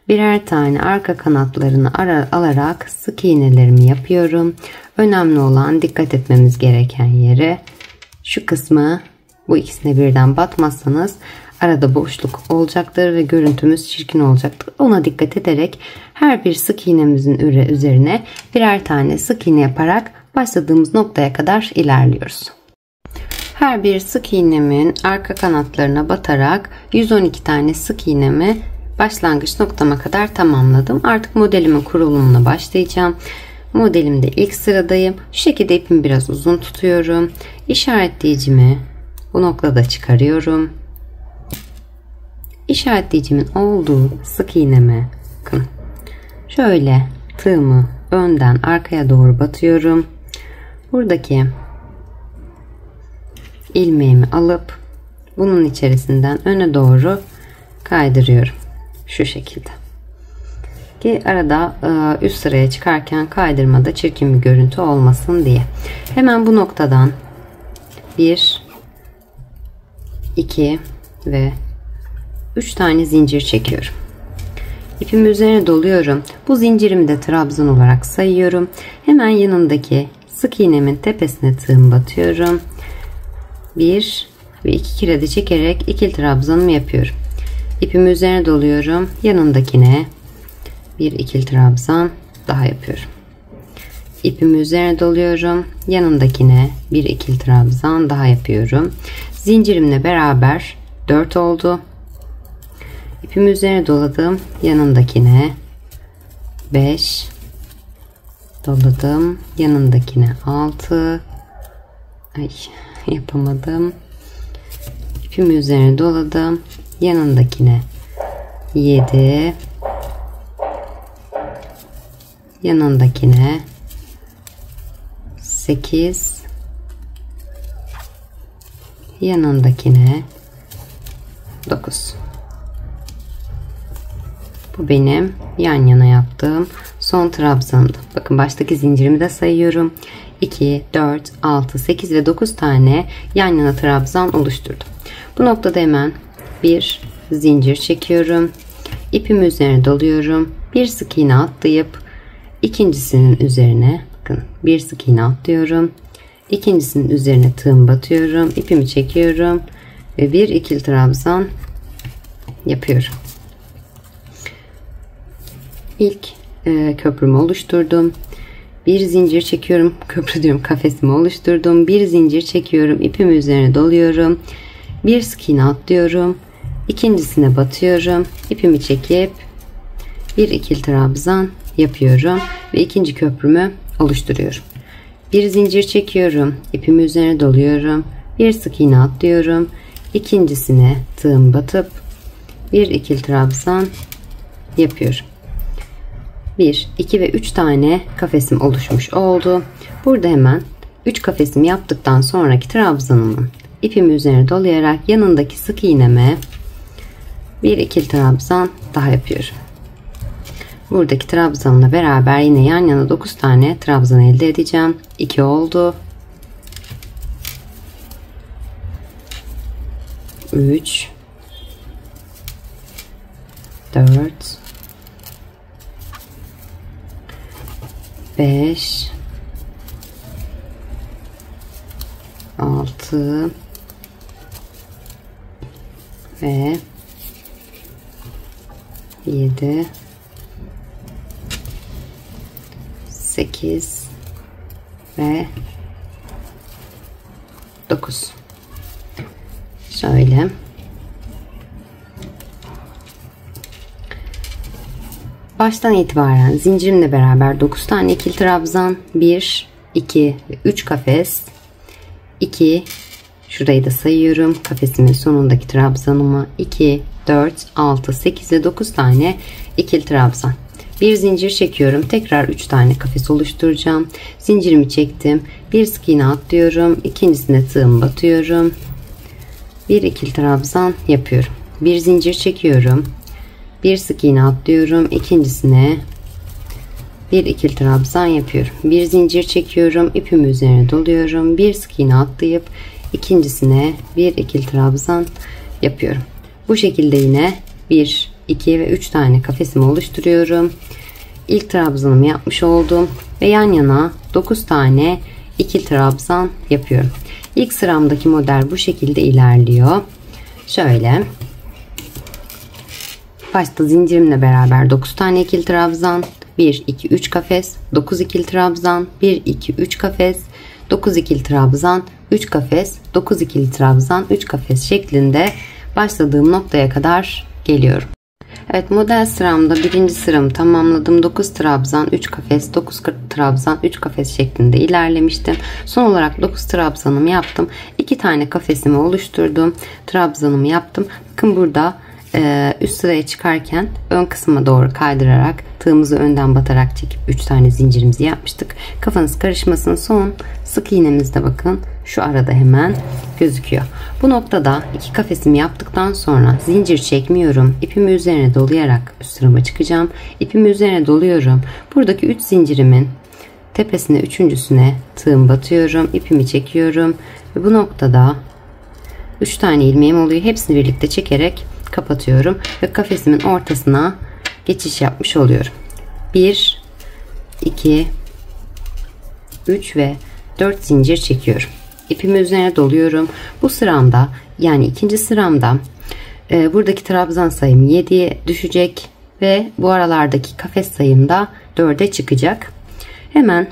birer tane arka kanatlarını alarak sık iğnelerimi yapıyorum. Önemli olan dikkat etmemiz gereken yere şu kısmı, bu ikisine birden batmazsanız arada boşluk olacaktır ve görüntümüz çirkin olacaktır. Ona dikkat ederek her bir sık iğnemizin üzerine birer tane sık iğne yaparak başladığımız noktaya kadar ilerliyoruz. Her bir sık iğnemin arka kanatlarına batarak 112 tane sık iğnemi başlangıç noktama kadar tamamladım. Artık modelimin kurulumuna başlayacağım. Modelimde ilk sıradayım. Şu şekilde ipimi biraz uzun tutuyorum. İşaretleyicimi bu noktada çıkarıyorum. İşaretleyicimin olduğu sık iğneme bakın. Şöyle tığımı önden arkaya doğru batıyorum. Buradaki ilmeğimi alıp bunun içerisinden öne doğru kaydırıyorum. Şu şekilde. Ki arada üst sıraya çıkarken kaydırmada çirkin bir görüntü olmasın diye. Hemen bu noktadan 1, 2 ve 3 tane zincir çekiyorum. İpimi üzerine doluyorum. Bu zincirimi de trabzan olarak sayıyorum. Hemen yanındaki sık iğnemin tepesine tığım batıyorum. 1 ve 2 kere de çekerek ikili trabzanımı yapıyorum. İpimi üzerine doluyorum. Yanındakine bir ikili trabzan daha yapıyorum. İpimi üzerine doluyorum. Yanındakine bir ikili trabzan daha yapıyorum. Zincirimle beraber 4 oldu. İpimi üzerine doladım. Yanındakine 5 doladım. Yanındakine 6 yapamadım. İpimi üzerine doladım. Yanındakine 7 yanındakine 8 yanındakine 9. Bu benim yan yana yaptığım son trabzandı. Bakın baştaki zincirimi de sayıyorum. 2, 4, 6, 8 ve 9 tane yan yana trabzan oluşturdum. Bu noktada hemen bir zincir çekiyorum. İpimi üzerine doluyorum. Bir sık iğne atlayıp ikincisinin üzerine bakın bir sık iğne atlıyorum. İkincisinin üzerine tığım batıyorum. İpimi çekiyorum ve bir ikili trabzan yapıyorum. İlk köprümü oluşturdum. Bir zincir çekiyorum. Köprü diyorum, kafesimi oluşturdum. Bir zincir çekiyorum. İpimi üzerine doluyorum. Bir sık iğne atlıyorum. İkincisine batıyorum. İpimi çekip bir ikili trabzan yapıyorum ve ikinci köprümü oluşturuyorum. Bir zincir çekiyorum. İpimi üzerine doluyorum. Bir sık iğne atlıyorum. İkincisine tığım batıp bir ikili trabzan yapıyorum. 1, 2 ve 3 tane kafesim oluşmuş oldu. Burada hemen 3 kafesimi yaptıktan sonraki trabzanımın ipimi üzerine dolayarak yanındaki sık iğneme bir ikili trabzan daha yapıyorum. Buradaki trabzanla beraber yine yan yana 9 tane trabzan elde edeceğim. 2 oldu. 3 4 5 6 ve 7 8 ve 9. Şöyle baştan itibaren zincirimle beraber 9 tane ikili trabzan, 1 2 ve 3 kafes. 2, şurayı da sayıyorum. Kafesimin sonundaki trabzanıma 2, 4, 6, 8 ve 9 tane ikili trabzan. Bir zincir çekiyorum. Tekrar 3 tane kafes oluşturacağım. Zincirimi çektim. Bir sık iğne atlıyorum. İkincisine tığım batıyorum. Bir ikili trabzan yapıyorum. Bir zincir çekiyorum. Bir sık iğne atlıyorum. İkincisine bir ikili trabzan yapıyorum. Bir zincir çekiyorum. İpimi üzerine doluyorum. Bir sık iğne atlayıp ikincisine bir ikili trabzan yapıyorum. Bu şekilde yine 1, 2 ve 3 tane kafesimi oluşturuyorum. İlk trabzanımı yapmış oldum ve yan yana 9 tane ikili trabzan yapıyorum. İlk sıramdaki model bu şekilde ilerliyor. Şöyle. Başta zincirimle beraber 9 tane ikili trabzan, 1, 2, 3 kafes, 9 ikili trabzan, 1, 2, 3 kafes, 9 ikili trabzan, 3 kafes, 9 ikili trabzan, 3 kafes şeklinde başladığım noktaya kadar geliyorum. Evet, model sıramda birinci sıramı tamamladım. 9 trabzan, 3 kafes, 9 trabzan, 3 kafes şeklinde ilerlemiştim. Son olarak 9 trabzanımı yaptım. 2 tane kafesimi oluşturdum. Trabzanımı yaptım. Bakın burada üst sıraya çıkarken ön kısma doğru kaydırarak tığımızı önden batarak çekip 3 tane zincirimizi yapmıştık. Kafanız karışmasın. Son sık iğnemizde bakın şu arada hemen gözüküyor. Bu noktada 2 kafesimi yaptıktan sonra zincir çekmiyorum. İpimi üzerine dolayarak üst sırama çıkacağım. İpimi üzerine doluyorum. Buradaki 3 zincirimin tepesine üçüncüsüne tığım batıyorum. İpimi çekiyorum ve bu noktada 3 tane ilmeğim oluyor. Hepsini birlikte çekerek kapatıyorum ve kafesimin ortasına geçiş yapmış oluyorum. 1, 2, 3 ve 4 zincir çekiyorum. İpimi üzerine doluyorum. Bu sıramda, yani ikinci sıramda buradaki trabzan sayım 7'ye düşecek ve bu aralardaki kafes sayım da 4'e çıkacak. Hemen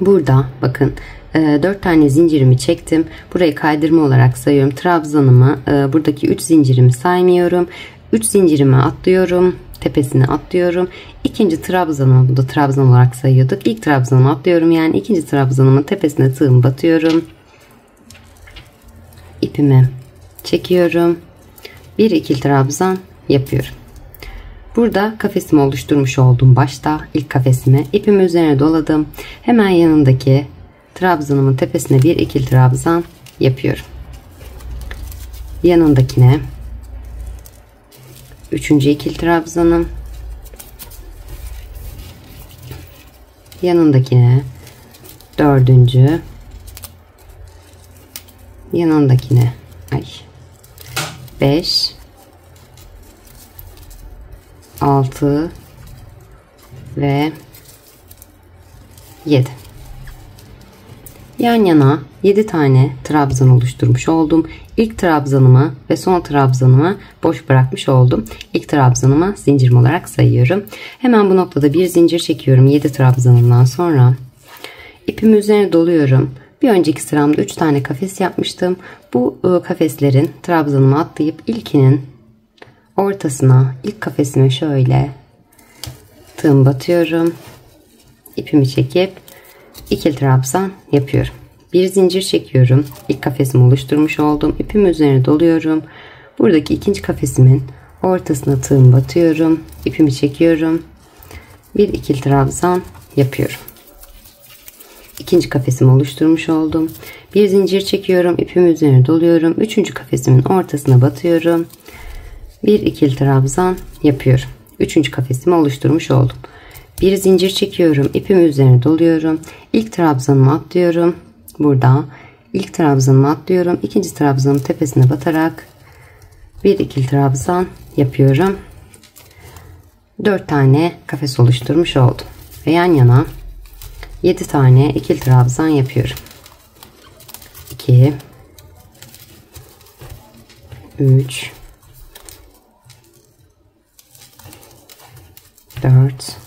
burada bakın 4 tane zincirimi çektim. Burayı kaydırma olarak sayıyorum. Trabzanımı, buradaki 3 zincirimi saymıyorum. 3 zincirimi atlıyorum. Tepesine atlıyorum. İkinci trabzanımı, bu da trabzan olarak sayıyorduk. İlk trabzanımı atlıyorum. Yani ikinci trabzanımın tepesine tığım batıyorum. İpimi çekiyorum. Bir ikili trabzan yapıyorum. Burada kafesimi oluşturmuş oldum. Başta ilk kafesime ipimi üzerine doladım. Hemen yanındaki trabzanımın tepesine bir ikili trabzan yapıyorum. Yanındakine üçüncü ikili trabzanım, yanındakine dördüncü, yanındakine 5, 6 ve 7. Yan yana 7 tane trabzan oluşturmuş oldum. İlk trabzanımı ve son trabzanımı boş bırakmış oldum. İlk trabzanımı zincirim olarak sayıyorum. Hemen bu noktada bir zincir çekiyorum 7 trabzanımdan sonra. İpimi üzerine doluyorum. Bir önceki sıramda 3 tane kafes yapmıştım. Bu kafeslerin trabzanımı atlayıp ilkinin ortasına, ilk kafesime şöyle tığım batıyorum. İpimi çekip ikili trabzan yapıyorum. Bir zincir çekiyorum. İlk kafesimi oluşturmuş oldum. İpimi üzerine doluyorum. Buradaki ikinci kafesimin ortasına tığım batıyorum. İpimi çekiyorum. Bir ikili trabzan yapıyorum. İkinci kafesimi oluşturmuş oldum. Bir zincir çekiyorum. İpimi üzerine doluyorum. Üçüncü kafesimin ortasına batıyorum. Bir ikili trabzan yapıyorum. Üçüncü kafesimi oluşturmuş oldum. Bir zincir çekiyorum. İpimi üzerine doluyorum. İlk trabzanımı atlıyorum. Burada ilk trabzanımı atlıyorum. İkinci trabzanın tepesine batarak bir ikili trabzan yapıyorum. 4 tane kafes oluşturmuş oldum. Ve yan yana 7 tane ikili trabzan yapıyorum. 2, 3, 4,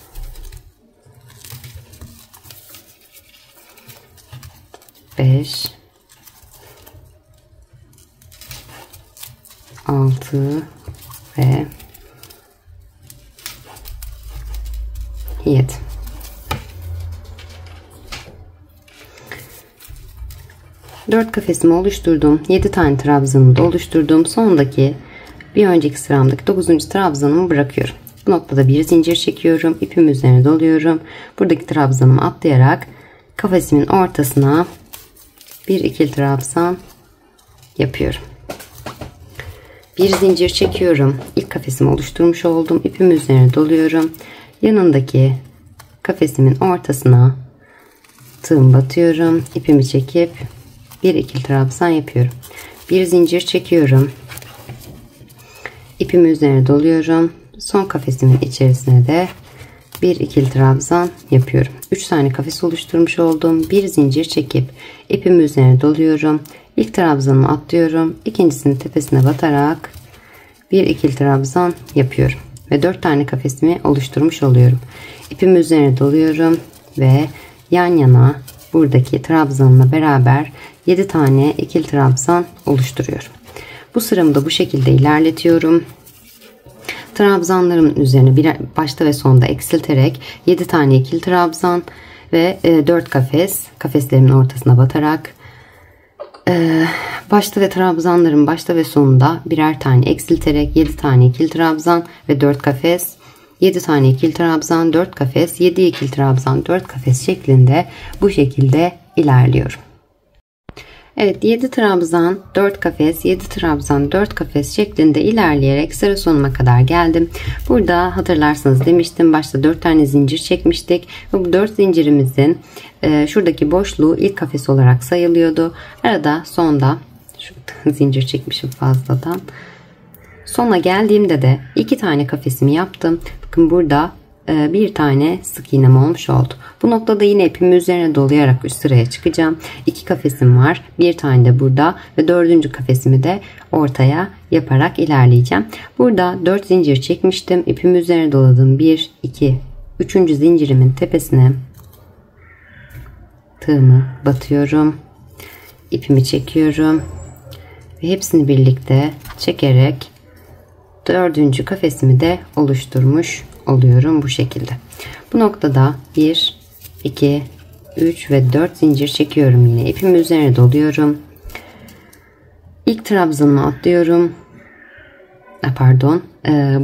5, 6 ve 7. 4 kafesimi oluşturdum. 7 tane trabzanımı da oluşturdum. Sondaki bir önceki sıramdaki 9. trabzanımı bırakıyorum. Bu noktada bir zincir çekiyorum. İpimi üzerine doluyorum. Buradaki trabzanımı atlayarak kafesimin ortasına bir ikili trabzan yapıyorum. Bir zincir çekiyorum. İlk kafesimi oluşturmuş oldum. İpimi üzerine doluyorum. Yanındaki kafesimin ortasına tığım batıyorum. İpimi çekip bir ikili trabzan yapıyorum. Bir zincir çekiyorum. İpimi üzerine doluyorum. Son kafesimin içerisine de bir ikili trabzan yapıyorum. 3 tane kafes oluşturmuş oldum. Bir zincir çekip ipimi üzerine doluyorum. İlk trabzanımı atlıyorum. İkincisinin tepesine batarak bir ikili trabzan yapıyorum. Ve 4 tane kafesimi oluşturmuş oluyorum. İpimi üzerine doluyorum ve yan yana buradaki trabzanla beraber 7 tane ikili trabzan oluşturuyorum. Bu sıramı da bu şekilde ilerletiyorum. Trabzanlarımın üzerine bir başta ve sonda eksilterek 7 tane ikili trabzan ve 4 kafeslerimin ortasına batarak başta ve trabzanların başta ve sonunda birer tane eksilterek 7 tane ikili trabzan ve 4 kafes, 7 tane ikili trabzan, 4 kafes, 7 ikili trabzan, 4 kafes şeklinde bu şekilde ilerliyorum. Evet, 7 trabzan, 4 kafes, 7 trabzan, 4 kafes şeklinde ilerleyerek sıra sonuna kadar geldim. Burada hatırlarsanız demiştim, başta 4 tane zincir çekmiştik ve bu 4 zincirimizin şuradaki boşluğu ilk kafes olarak sayılıyordu. Arada sonda zincir çekmişim fazladan. Sona geldiğimde de 2 tane kafesimi yaptım. Bakın burada bir tane sık iğnem olmuş oldu. Bu noktada yine ipimi üzerine dolayarak üst sıraya çıkacağım. 2 kafesim var. Bir tane de burada ve 4. kafesimi de ortaya yaparak ilerleyeceğim. Burada 4 zincir çekmiştim. İpimi üzerine doladım. 1, 2, 3. zincirimin tepesine tığımı batıyorum. İpimi çekiyorum. Ve hepsini birlikte çekerek 4. kafesimi de oluşturmuş oluyorum bu şekilde. Bu noktada 1, 2, 3 ve 4 zincir çekiyorum yine. İpimi üzerine doluyorum. İlk trabzanımı atlıyorum.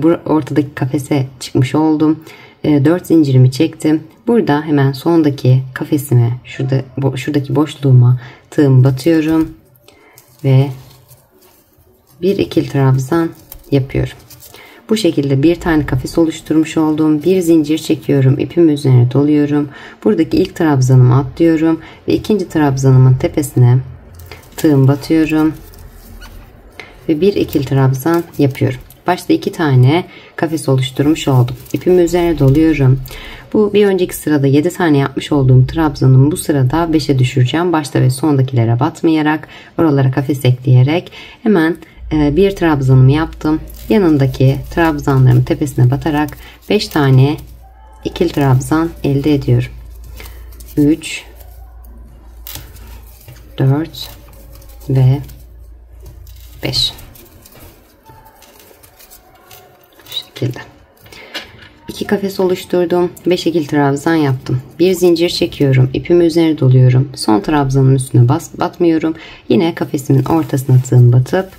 Bu ortadaki kafese çıkmış oldum. 4 zincirimi çektim. Burada hemen sondaki kafesime, şuradaki boşluğuma tığımı batıyorum ve bir ikili trabzan yapıyorum. Bu şekilde bir tane kafes oluşturmuş oldum. Bir zincir çekiyorum. İpimi üzerine doluyorum. Buradaki ilk trabzanımı atlıyorum ve ikinci trabzanımın tepesine tığım batıyorum ve bir ikili trabzan yapıyorum. Başta 2 tane kafes oluşturmuş oldum. İpimi üzerine doluyorum. Bu bir önceki sırada 7 tane yapmış olduğum trabzanımı bu sırada 5'e düşüreceğim. Başta ve sondakilere batmayarak, oralara kafes ekleyerek hemen bir trabzanımı yaptım. Yanındaki trabzanların tepesine batarak 5 tane ikili trabzan elde ediyorum. 3, 4 ve 5. Bu şekilde. 2 kafes oluşturdum. 5 ikili trabzan yaptım. Bir zincir çekiyorum. İpimi üzerine doluyorum. Son trabzanın üstüne batmıyorum. Yine kafesimin ortasına tığım batıp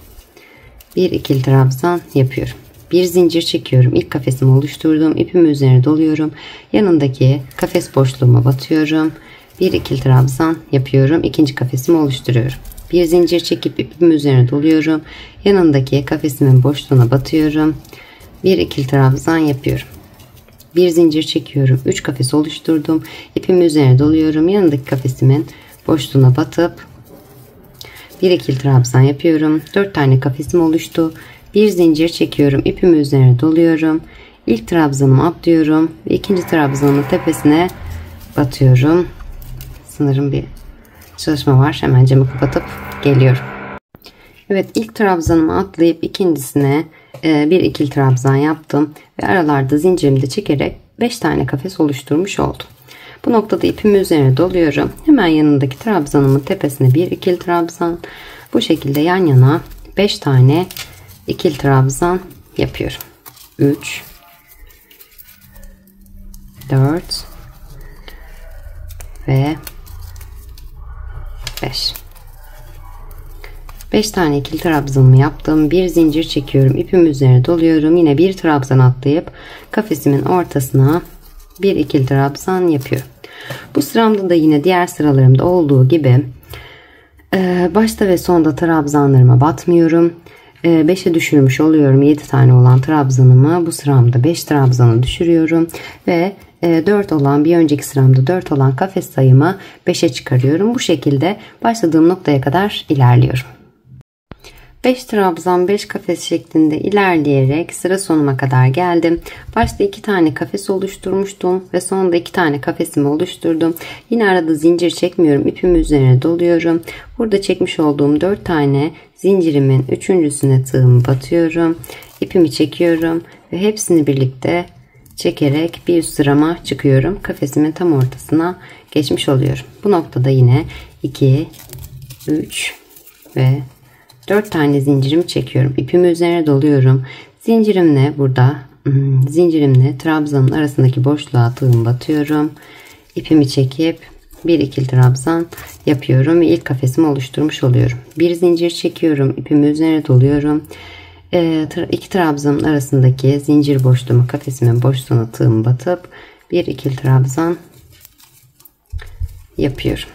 bir ikili trabzan yapıyorum. Bir zincir çekiyorum. İlk kafesimi oluşturdum. İpimi üzerine doluyorum. Yanındaki kafes boşluğuma batıyorum. Bir ikili trabzan yapıyorum. İkinci kafesimi oluşturuyorum. Bir zincir çekip ipimi üzerine doluyorum. Yanındaki kafesimin boşluğuna batıyorum. Bir ikili trabzan yapıyorum. Bir zincir çekiyorum. 3 kafes oluşturdum. İpimi üzerine doluyorum. Yanındaki kafesimin boşluğuna batıp bir ikili trabzan yapıyorum. 4 tane kafesim oluştu. Bir zincir çekiyorum. İpimi üzerine doluyorum. İlk trabzanımı atlıyorum ve ikinci trabzanın tepesine batıyorum. Sanırım bir çalışma var. Hemen camı kapatıp geliyorum. Evet, ilk trabzanımı atlayıp ikincisine bir ikili trabzan yaptım ve aralarda zincirimi de çekerek 5 tane kafes oluşturmuş oldum. Bu noktada ipimi üzerine doluyorum. Hemen yanındaki trabzanımın tepesine bir ikili trabzan. Bu şekilde yan yana 5 tane ikili trabzan yapıyorum. 3, 4 ve 5. 5 tane ikili trabzanımı yaptım. Bir zincir çekiyorum. İpim üzerine doluyorum. Yine bir trabzan atlayıp kafesimin ortasına bir ikili trabzan yapıyorum. Bu sıramda da yine diğer sıralarımda olduğu gibi başta ve sonda trabzanlarıma batmıyorum. 5'e düşürmüş oluyorum. 7 tane olan trabzanımı bu sıramda 5 trabzanı düşürüyorum ve 4 olan, bir önceki sıramda 4 olan kafes sayımı 5'e çıkarıyorum. Bu şekilde başladığım noktaya kadar ilerliyorum. 5 trabzan 5 kafes şeklinde ilerleyerek sıra sonuma kadar geldim. Başta 2 tane kafes oluşturmuştum ve sonunda 2 tane kafesimi oluşturdum. Yine arada zincir çekmiyorum. İpimi üzerine doluyorum. Burada çekmiş olduğum 4 tane zincirimin üçüncüsüne tığımı batıyorum. İpimi çekiyorum ve hepsini birlikte çekerek bir üst sırama çıkıyorum. Kafesimin tam ortasına geçmiş oluyorum. Bu noktada yine 2, 3 ve 4 tane zincirimi çekiyorum. İpimi üzerine doluyorum. Zincirimle trabzanın arasındaki boşluğa tığımı batıyorum. İpimi çekip bir ikili trabzan yapıyorum ve ilk kafesimi oluşturmuş oluyorum. Bir zincir çekiyorum. İpimi üzerine doluyorum. 2 trabzanın arasındaki zincir boşluğumu, kafesimin boşluğuna tığımı batıp bir ikili trabzan yapıyorum.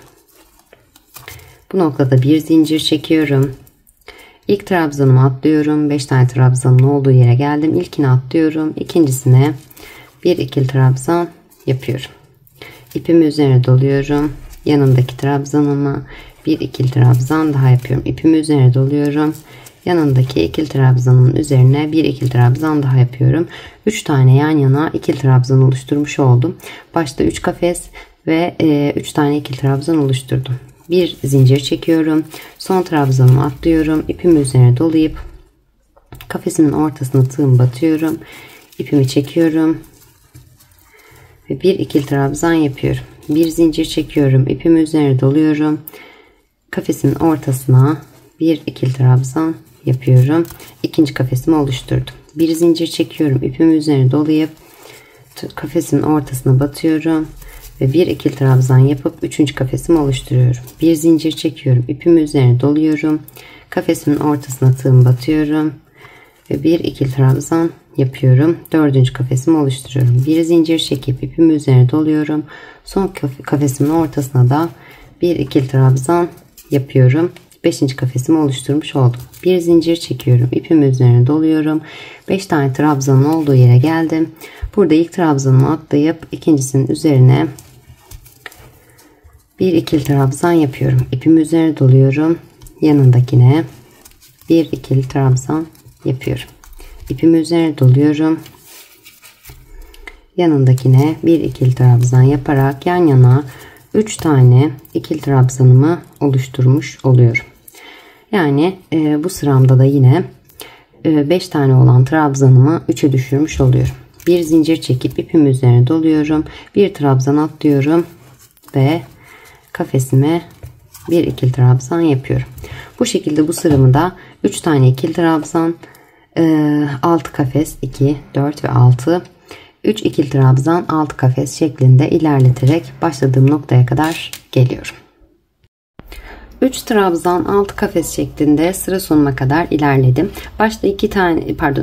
Bu noktada bir zincir çekiyorum. İlk trabzanımı atlıyorum. 5 tane trabzanın olduğu yere geldim. İlkini atlıyorum. İkincisine bir ikili trabzan yapıyorum. İpimi üzerine doluyorum. Yanındaki trabzanıma bir ikili trabzan daha yapıyorum. İpimi üzerine doluyorum. Yanındaki ikili trabzanın üzerine bir ikili trabzan daha yapıyorum. 3 tane yan yana ikili trabzan oluşturmuş oldum. Başta 3 kafes ve 3 tane ikili trabzan oluşturdum. Bir zincir çekiyorum. Son trabzanımı atlıyorum. İpimi üzerine dolayıp kafesimin ortasına tığımı batıyorum. İpimi çekiyorum. Ve bir ikili trabzan yapıyorum. Bir zincir çekiyorum. İpimi üzerine doluyorum. Kafesimin ortasına bir ikili trabzan yapıyorum. İkinci kafesimi oluşturdum. Bir zincir çekiyorum. İpimi üzerine dolayıp kafesimin ortasına batıyorum. Ve bir ikili trabzan yapıp 3. kafesimi oluşturuyorum. Bir zincir çekiyorum. İpimi üzerine doluyorum. Kafesimin ortasına tığımı batıyorum. Ve bir ikili trabzan yapıyorum. 4. kafesimi oluşturuyorum. Bir zincir çekip ipimi üzerine doluyorum. Son kafesimin ortasına da bir ikili trabzan yapıyorum. 5. kafesimi oluşturmuş oldum. Bir zincir çekiyorum. İpimi üzerine doluyorum. 5 tane trabzanın olduğu yere geldim. Burada ilk trabzanımı atlayıp ikincisinin üzerine bir ikili trabzan yapıyorum. İpimi üzerine doluyorum. Yanındakine bir ikili trabzan yapıyorum. İpimi üzerine doluyorum. Yanındakine bir ikili trabzan yaparak yan yana 3 tane ikili trabzanımı oluşturmuş oluyorum. Yani bu sıramda da yine 5 tane olan trabzanımı 3'e düşürmüş oluyorum. Bir zincir çekip ipimi üzerine doluyorum. Bir trabzan atlıyorum ve kafesime bir ikili trabzan yapıyorum. Bu şekilde bu sıramı da 3 tane ikili trabzan, 6 kafes, 2, 4 ve 6, 3 ikili trabzan, 6 kafes şeklinde ilerleterek başladığım noktaya kadar geliyorum. 3 trabzan 6 kafes şeklinde sıra sonuna kadar ilerledim. Başta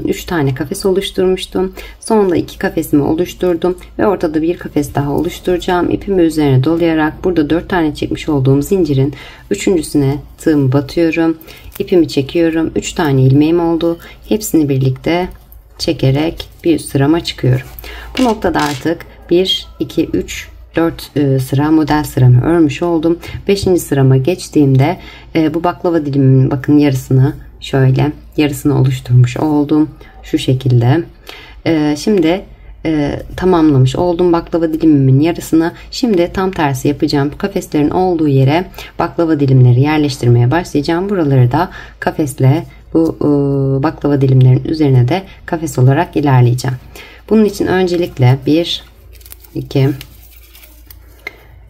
3 tane kafes oluşturmuştum. Sonunda 2 kafesimi oluşturdum ve ortada bir kafes daha oluşturacağım. İpimi üzerine dolayarak burada 4 tane çekmiş olduğum zincirin üçüncüsüne tığımı batıyorum. İpimi çekiyorum. 3 tane ilmeğim oldu. Hepsini birlikte çekerek bir üst sırama çıkıyorum. Bu noktada artık 1, 2, 3, 4 sıra model sıramı örmüş oldum. 5. sırama geçtiğimde bu baklava dilimimin bakın yarısını oluşturmuş oldum. Şu şekilde. Şimdi tamamlamış oldum baklava dilimimin yarısını. Şimdi tam tersi yapacağım. Kafeslerin olduğu yere baklava dilimleri yerleştirmeye başlayacağım. Buraları da kafesle bu baklava dilimlerin üzerine de kafes olarak ilerleyeceğim. Bunun için öncelikle 1, 2,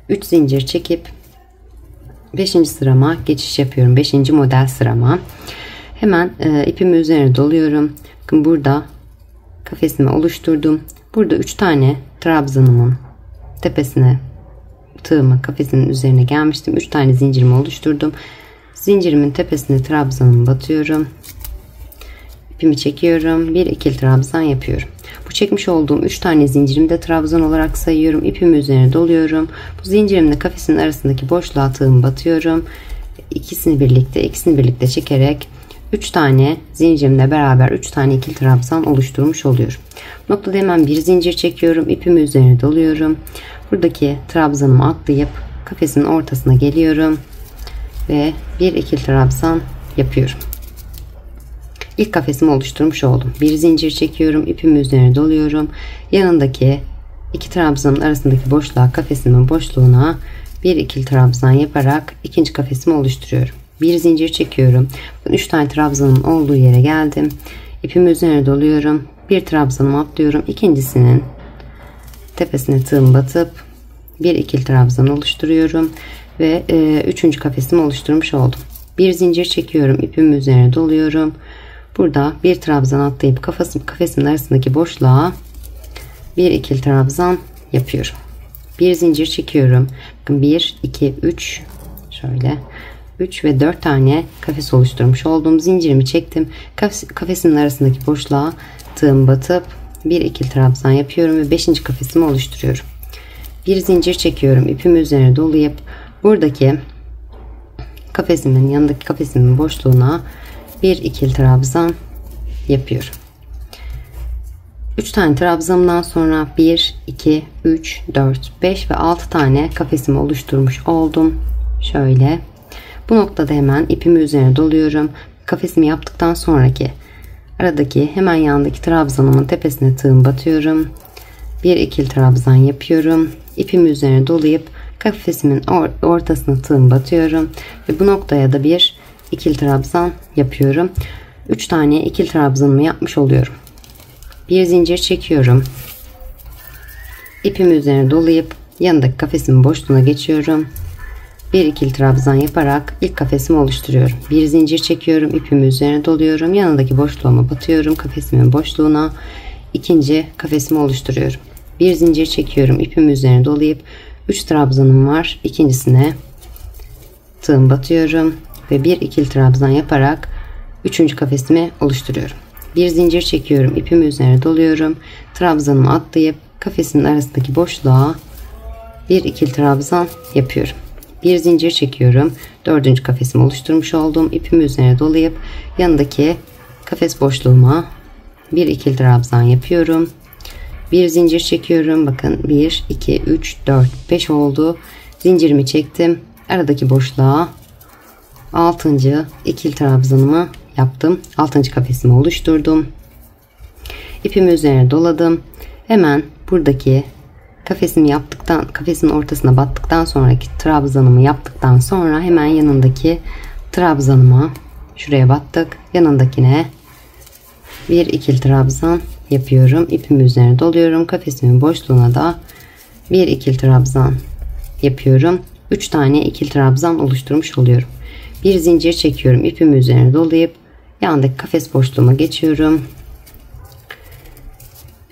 3 zincir çekip 5. sırama geçiş yapıyorum. 5. model sırama. Hemen ipimi üzerine doluyorum. Bakın burada kafesimi oluşturdum. Burada 3 tane trabzanımın tepesine tığımı kafesinin üzerine gelmiştim. 3 tane zincirimi oluşturdum. Zincirimin tepesine trabzanımı batıyorum. İpimi çekiyorum. Bir ikili trabzan yapıyorum. Bu çekmiş olduğum 3 tane zincirimi de trabzan olarak sayıyorum. İpimi üzerine doluyorum. Bu zincirimle kafesin arasındaki boşluğa tığımı batıyorum. İkisini birlikte çekerek 3 tane zincirimle beraber 3 tane ikili trabzan oluşturmuş oluyorum. Bu noktada hemen bir zincir çekiyorum. İpimi üzerine doluyorum. Buradaki trabzanımı atlayıp kafesin ortasına geliyorum ve bir ikili trabzan yapıyorum. İlk kafesimi oluşturmuş oldum. Bir zincir çekiyorum. İpimi üzerine doluyorum. Yanındaki iki trabzanın arasındaki boşluğa, kafesimin boşluğuna bir ikili trabzan yaparak ikinci kafesimi oluşturuyorum. Bir zincir çekiyorum. 3 tane trabzanın olduğu yere geldim. İpimi üzerine doluyorum. Bir trabzanımı atlıyorum. İkincisinin tepesine tığım batıp bir ikili trabzan oluşturuyorum ve üçüncü kafesimi oluşturmuş oldum. Bir zincir çekiyorum. İpimi üzerine doluyorum. Burada bir trabzan atlayıp kafesimin arasındaki boşluğa bir ikili trabzan yapıyorum. Bir zincir çekiyorum. Bakın 1, 2, 3 şöyle 3 ve 4 tane kafes oluşturmuş olduğum zincirimi çektim. Kafesimin arasındaki boşluğa tığım batıp bir ikili trabzan yapıyorum ve 5. kafesimi oluşturuyorum. Bir zincir çekiyorum. İpimi üzerine dolayıp buradaki kafesimin yanındaki kafesimin boşluğuna bir ikili trabzan yapıyorum. 3 tane trabzanımdan sonra 1, 2, 3, 4, 5 ve 6 tane kafesimi oluşturmuş oldum. Şöyle. Bu noktada hemen ipimi üzerine doluyorum. Kafesimi yaptıktan sonraki aradaki hemen yanındaki trabzanımın tepesine tığım batıyorum. Bir ikili trabzan yapıyorum. İpimi üzerine dolayıp kafesimin ortasına tığım batıyorum. Ve bu noktaya da bir ikili trabzan yapıyorum. 3 tane ikili trabzanımı yapmış oluyorum. Bir zincir çekiyorum. İpimi üzerine dolayıp yanındaki kafesimin boşluğuna geçiyorum. Bir ikili trabzan yaparak ilk kafesimi oluşturuyorum. Bir zincir çekiyorum. İpimi üzerine doluyorum. Yanındaki boşluğuma batıyorum. Kafesimin boşluğuna ikinci kafesimi oluşturuyorum. Bir zincir çekiyorum. İpimi üzerine dolayıp 3 trabzanım var. İkincisine tığım batıyorum ve bir ikili trabzan yaparak 3. kafesimi oluşturuyorum. Bir zincir çekiyorum. İpimi üzerine doluyorum. Trabzanımı atlayıp kafesimin arasındaki boşluğa bir ikili trabzan yapıyorum. Bir zincir çekiyorum. 4. kafesimi oluşturmuş oldum. İpimi üzerine dolayıp yanındaki kafes boşluğuma bir ikili trabzan yapıyorum. Bir zincir çekiyorum. Bakın 1, 2, 3, 4, 5 oldu. Zincirimi çektim. Aradaki boşluğa 6. ikili trabzanımı yaptım. 6. kafesimi oluşturdum. İpimi üzerine doladım. Hemen buradaki kafesin ortasına battıktan sonraki trabzanımı yaptıktan sonra hemen yanındaki trabzanıma şuraya battık. Yanındakine bir ikili trabzan yapıyorum. İpimi üzerine doluyorum. Kafesimin boşluğuna da bir ikili trabzan yapıyorum. 3 tane ikili trabzan oluşturmuş oluyorum. Bir zincir çekiyorum. İpimi üzerine dolayıp yandaki kafes boşluğuma geçiyorum.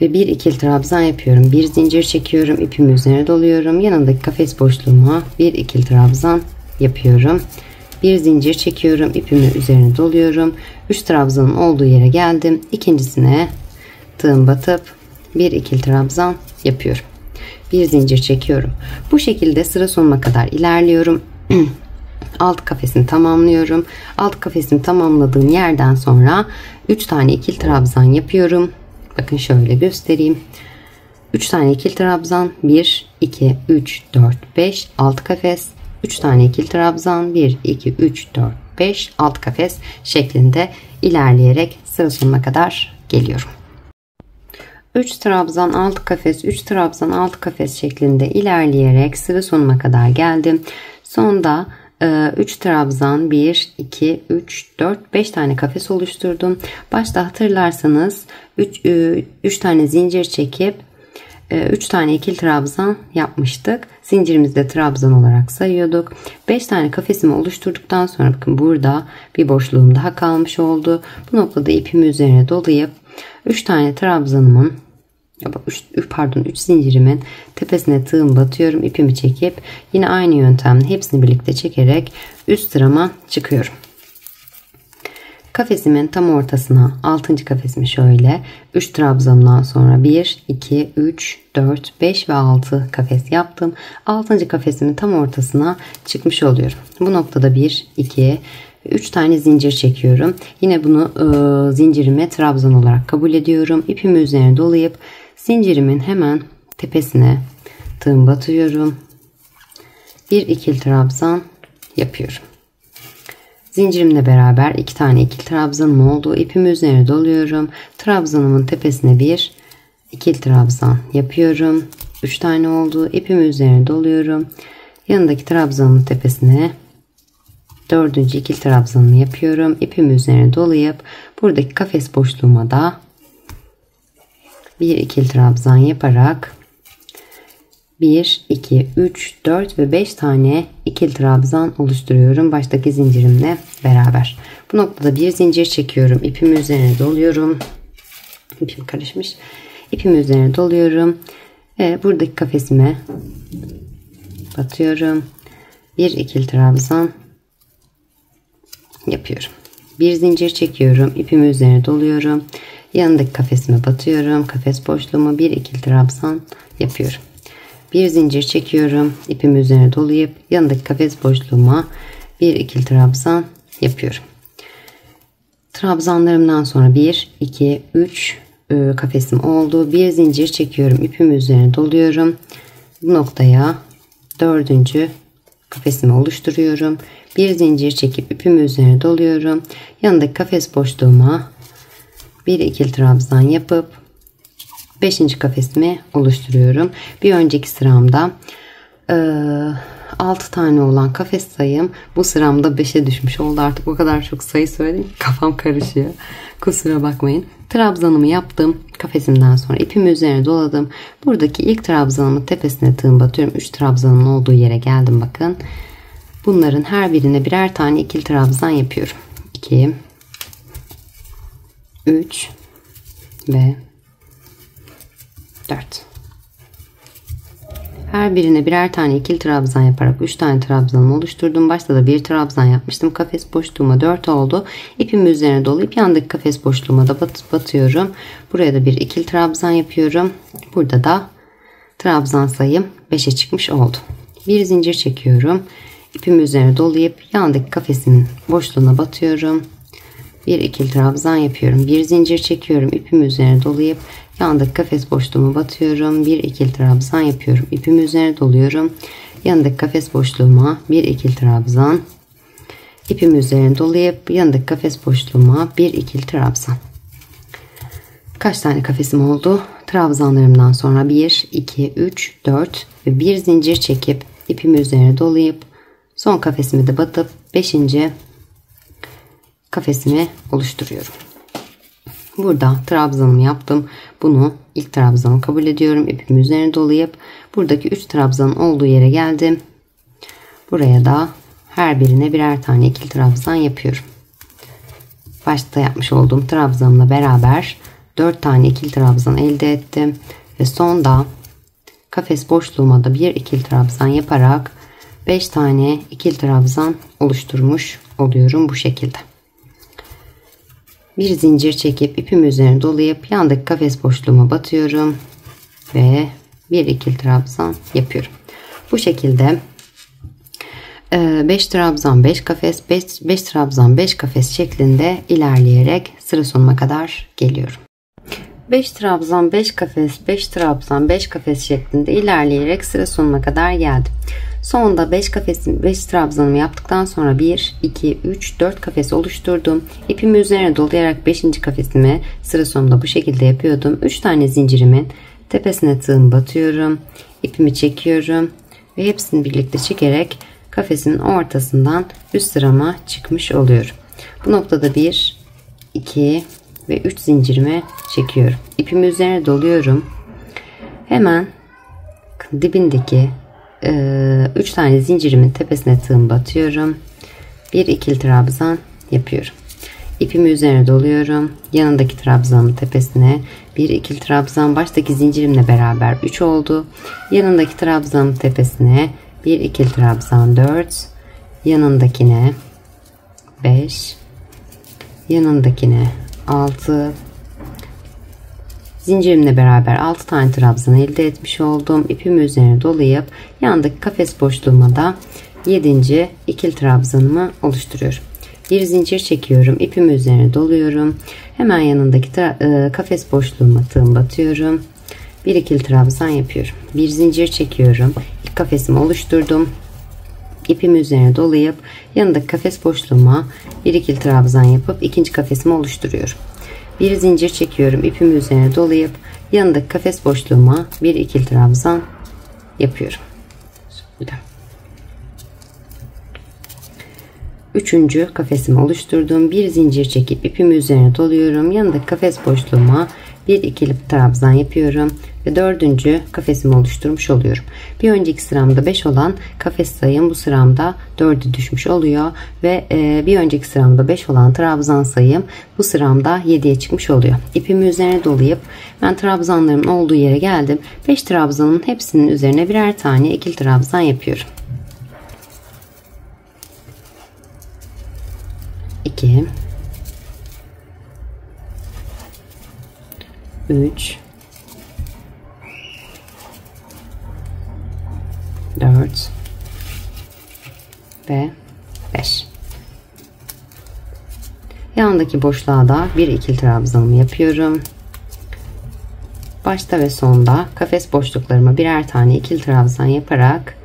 Ve bir ikili trabzan yapıyorum. Bir zincir çekiyorum. İpimi üzerine doluyorum. Yanındaki kafes boşluğuma bir ikili trabzan yapıyorum. Bir zincir çekiyorum. İpimi üzerine doluyorum. 3 trabzanın olduğu yere geldim. İkincisine tığım batıp bir ikili trabzan yapıyorum. Bir zincir çekiyorum. Bu şekilde sıra sonuna kadar ilerliyorum. Alt kafesini tamamlıyorum. Alt kafesini tamamladığım yerden sonra 3 tane ikili trabzan yapıyorum. Bakın şöyle göstereyim. 3 tane ikili trabzan. 1, 2, 3, 4, 5, 6 kafes. 3 tane ikili trabzan. 1, 2, 3, 4, 5, 6 kafes şeklinde ilerleyerek sıra sonuna kadar geliyorum. 3 trabzan 6 kafes, 3 trabzan 6 kafes şeklinde ilerleyerek sıra sonuna kadar geldim. Sonda 3 trabzan 1, 2, 3, 4, 5 tane kafes oluşturdum. Başta hatırlarsanız 3 tane zincir çekip 3 tane ikili trabzan yapmıştık. Zincirimizde trabzan olarak sayıyorduk. 5 tane kafesimi oluşturduktan sonra bakın burada bir boşluğum daha kalmış oldu. Bu noktada ipimi üzerine dolayıp 3 tane trabzanımın 3 zincirimin tepesine tığım batıyorum. İpimi çekip yine aynı yöntemle hepsini birlikte çekerek üst sırama çıkıyorum. Kafesimin tam ortasına 6. kafesimi şöyle 3 trabzandan sonra 1, 2, 3, 4, 5 ve 6 kafes yaptım. 6. kafesimin tam ortasına çıkmış oluyorum. Bu noktada 1, 2, 3 tane zincir çekiyorum. Yine bunu zincirime trabzan olarak kabul ediyorum. İpimi üzerine dolayıp zincirimin hemen tepesine tığım batıyorum. Bir ikili trabzan yapıyorum. Zincirimle beraber 2 tane ikili trabzanım oldu. İpimi üzerine doluyorum. Trabzanımın tepesine bir ikili trabzan yapıyorum. 3 tane oldu. İpimi üzerine doluyorum. Yanındaki trabzanın tepesine 4. ikili trabzanımı yapıyorum. İpimi üzerine dolayıp buradaki kafes boşluğuma da bir ikili trabzan yaparak 1, 2, 3, 4 ve 5 tane ikili trabzan oluşturuyorum. Baştaki zincirimle beraber. Bu noktada bir zincir çekiyorum. İpimi üzerine doluyorum. İpim karışmış. İpimi üzerine doluyorum. Ve buradaki kafesime batıyorum. Bir ikili trabzan yapıyorum. Bir zincir çekiyorum. İpimi üzerine doluyorum. Yanındaki kafesime batıyorum. Kafes boşluğuma bir ikili trabzan yapıyorum. Bir zincir çekiyorum. İpimi üzerine dolayıp yanındaki kafes boşluğuma bir ikili trabzan yapıyorum. Trabzanlarımdan sonra 1, 2, 3 kafesim oldu. Bir zincir çekiyorum. İpimi üzerine doluyorum. Bu noktaya 4. kafesimi oluşturuyorum. Bir zincir çekip ipimi üzerine doluyorum. Yanındaki kafes boşluğuma bir ikili trabzan yapıp 5. kafesimi oluşturuyorum. Bir önceki sıramda 6 tane olan kafes sayım bu sıramda 5'e düşmüş oldu. Artık o kadar çok sayı söyledim ki kafam karışıyor. Kusura bakmayın. Trabzanımı yaptım. Kafesimden sonra ipimi üzerine doladım. Buradaki ilk trabzanımın tepesine tığım batıyorum. 3 trabzanın olduğu yere geldim bakın. Bunların her birine birer tane ikili trabzan yapıyorum. 2, 3 ve 4. Her birine birer tane ikili trabzan yaparak 3 tane trabzanımı oluşturdum. Başta da bir trabzan yapmıştım. Kafes boşluğuma 4 oldu. İpimi üzerine dolayıp yandaki kafes boşluğuma da batıyorum. Buraya da bir ikili trabzan yapıyorum. Burada da trabzan sayım 5'e çıkmış oldu. Bir zincir çekiyorum. İpimi üzerine dolayıp yandaki kafesimin boşluğuna batıyorum. Bir ikili trabzan yapıyorum. Bir zincir çekiyorum. İpimi üzerine dolayıp yandaki kafes boşluğuma batıyorum. Bir ikili trabzan yapıyorum. İpimi üzerine doluyorum. Yanındaki kafes boşluğuma bir ikili trabzan. İpimi üzerine dolayıp yanındaki kafes boşluğuma bir ikili trabzan. Kaç tane kafesim oldu? Trabzanlarımdan sonra 1, 2, 3, 4 ve bir zincir çekip ipimi üzerine dolayıp son kafesimi de batıp 5. kafesimi oluşturuyorum. Burada trabzanımı yaptım. Bunu ilk trabzanı kabul ediyorum. İpimi üzerine dolayıp buradaki 3 trabzanın olduğu yere geldim. Buraya da her birine birer tane ikili trabzan yapıyorum. Başta yapmış olduğum trabzanımla beraber 4 tane ikili trabzan elde ettim. Ve sonda kafes boşluğuma da bir ikili trabzan yaparak 5 tane ikili trabzan oluşturmuş oluyorum bu şekilde. Bir zincir çekip ipimi üzerine dolayıp yandaki kafes boşluğuma batıyorum ve bir ikili trabzan yapıyorum. Bu şekilde 5 trabzan 5 kafes 5 trabzan 5 kafes şeklinde ilerleyerek sıra sonuna kadar geliyorum. 5 trabzan 5 kafes 5 trabzan 5 kafes şeklinde ilerleyerek sıra sonuna kadar geldim. Sonunda 5 trabzanımı yaptıktan sonra 1, 2, 3, 4 kafes oluşturdum. İpimi üzerine dolayarak 5. kafesimi sıra sonunda bu şekilde yapıyordum. 3 tane zincirimin tepesine tığım batıyorum. İpimi çekiyorum ve hepsini birlikte çekerek kafesimin ortasından üst sırama çıkmış oluyorum. Bu noktada 1, 2 ve 3 zincirimi çekiyorum. İpimi üzerine doluyorum. Hemen dibindeki 3 tane zincirimin tepesine tığım batıyorum. Bir ikili trabzan yapıyorum. İpimi üzerine doluyorum. Yanındaki trabzanın tepesine bir ikili trabzan, baştaki zincirimle beraber 3 oldu. Yanındaki trabzanın tepesine bir ikili trabzan 4, yanındakine 5, yanındakine 6, zincirimle beraber 6 tane trabzan elde etmiş oldum. İpimi üzerine dolayıp yandaki kafes boşluğuma da 7. ikili trabzanımı oluşturuyorum. Bir zincir çekiyorum, ipimi üzerine doluyorum. Hemen yanındaki kafes boşluğuma tığım batıyorum. Bir ikili trabzan yapıyorum. Bir zincir çekiyorum. İlk kafesimi oluşturdum. İpimi üzerine dolayıp yanındaki kafes boşluğuma bir ikili trabzan yapıp ikinci kafesimi oluşturuyorum. Bir zincir çekiyorum, ipimi üzerine dolayıp yanındaki kafes boşluğuma bir ikili trabzan yapıyorum. Üçüncü kafesimi oluşturdum. Bir zincir çekip ipimi üzerine doluyorum. Yanındaki kafes boşluğuma bir ikili trabzan yapıyorum ve dördüncü kafesimi oluşturmuş oluyorum. Bir önceki sıramda 5 olan kafes sayım bu sıramda 4'e düşmüş oluyor ve bir önceki sıramda 5 olan trabzan sayım bu sıramda 7'ye çıkmış oluyor. İpimi üzerine dolayıp ben trabzanlarımın olduğu yere geldim. 5 trabzanın hepsinin üzerine birer tane ikili trabzan yapıyorum. 2, 3, 4 ve 5. Yanındaki boşluğa da bir ikili trabzanımı yapıyorum. Başta ve sonda kafes boşluklarıma birer tane ikili trabzan yaparak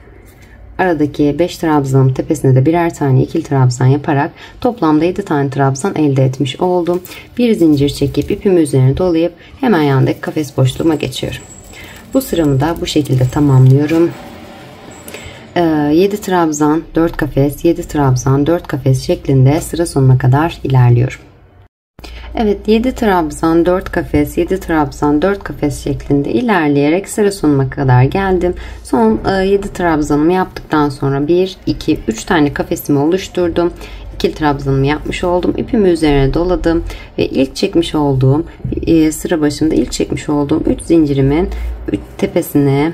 aradaki 5 trabzanın tepesine de birer tane ikili trabzan yaparak toplamda 7 tane trabzan elde etmiş oldum. Bir zincir çekip ipimi üzerine dolayıp hemen yanındaki kafes boşluğuma geçiyorum. Bu sıramı da bu şekilde tamamlıyorum. 7 trabzan 4 kafes, 7 trabzan 4 kafes şeklinde sıra sonuna kadar ilerliyorum. Evet, 7 trabzan 4 kafes, 7 trabzan 4 kafes şeklinde ilerleyerek sıra sonuna kadar geldim. Son 7 trabzanımı yaptıktan sonra 1, 2, 3 tane kafesimi oluşturdum. İkili trabzanımı yapmış oldum. İpimi üzerine doladım ve ilk çekmiş olduğum sıra başında ilk çekmiş olduğum 3 zincirimin tepesine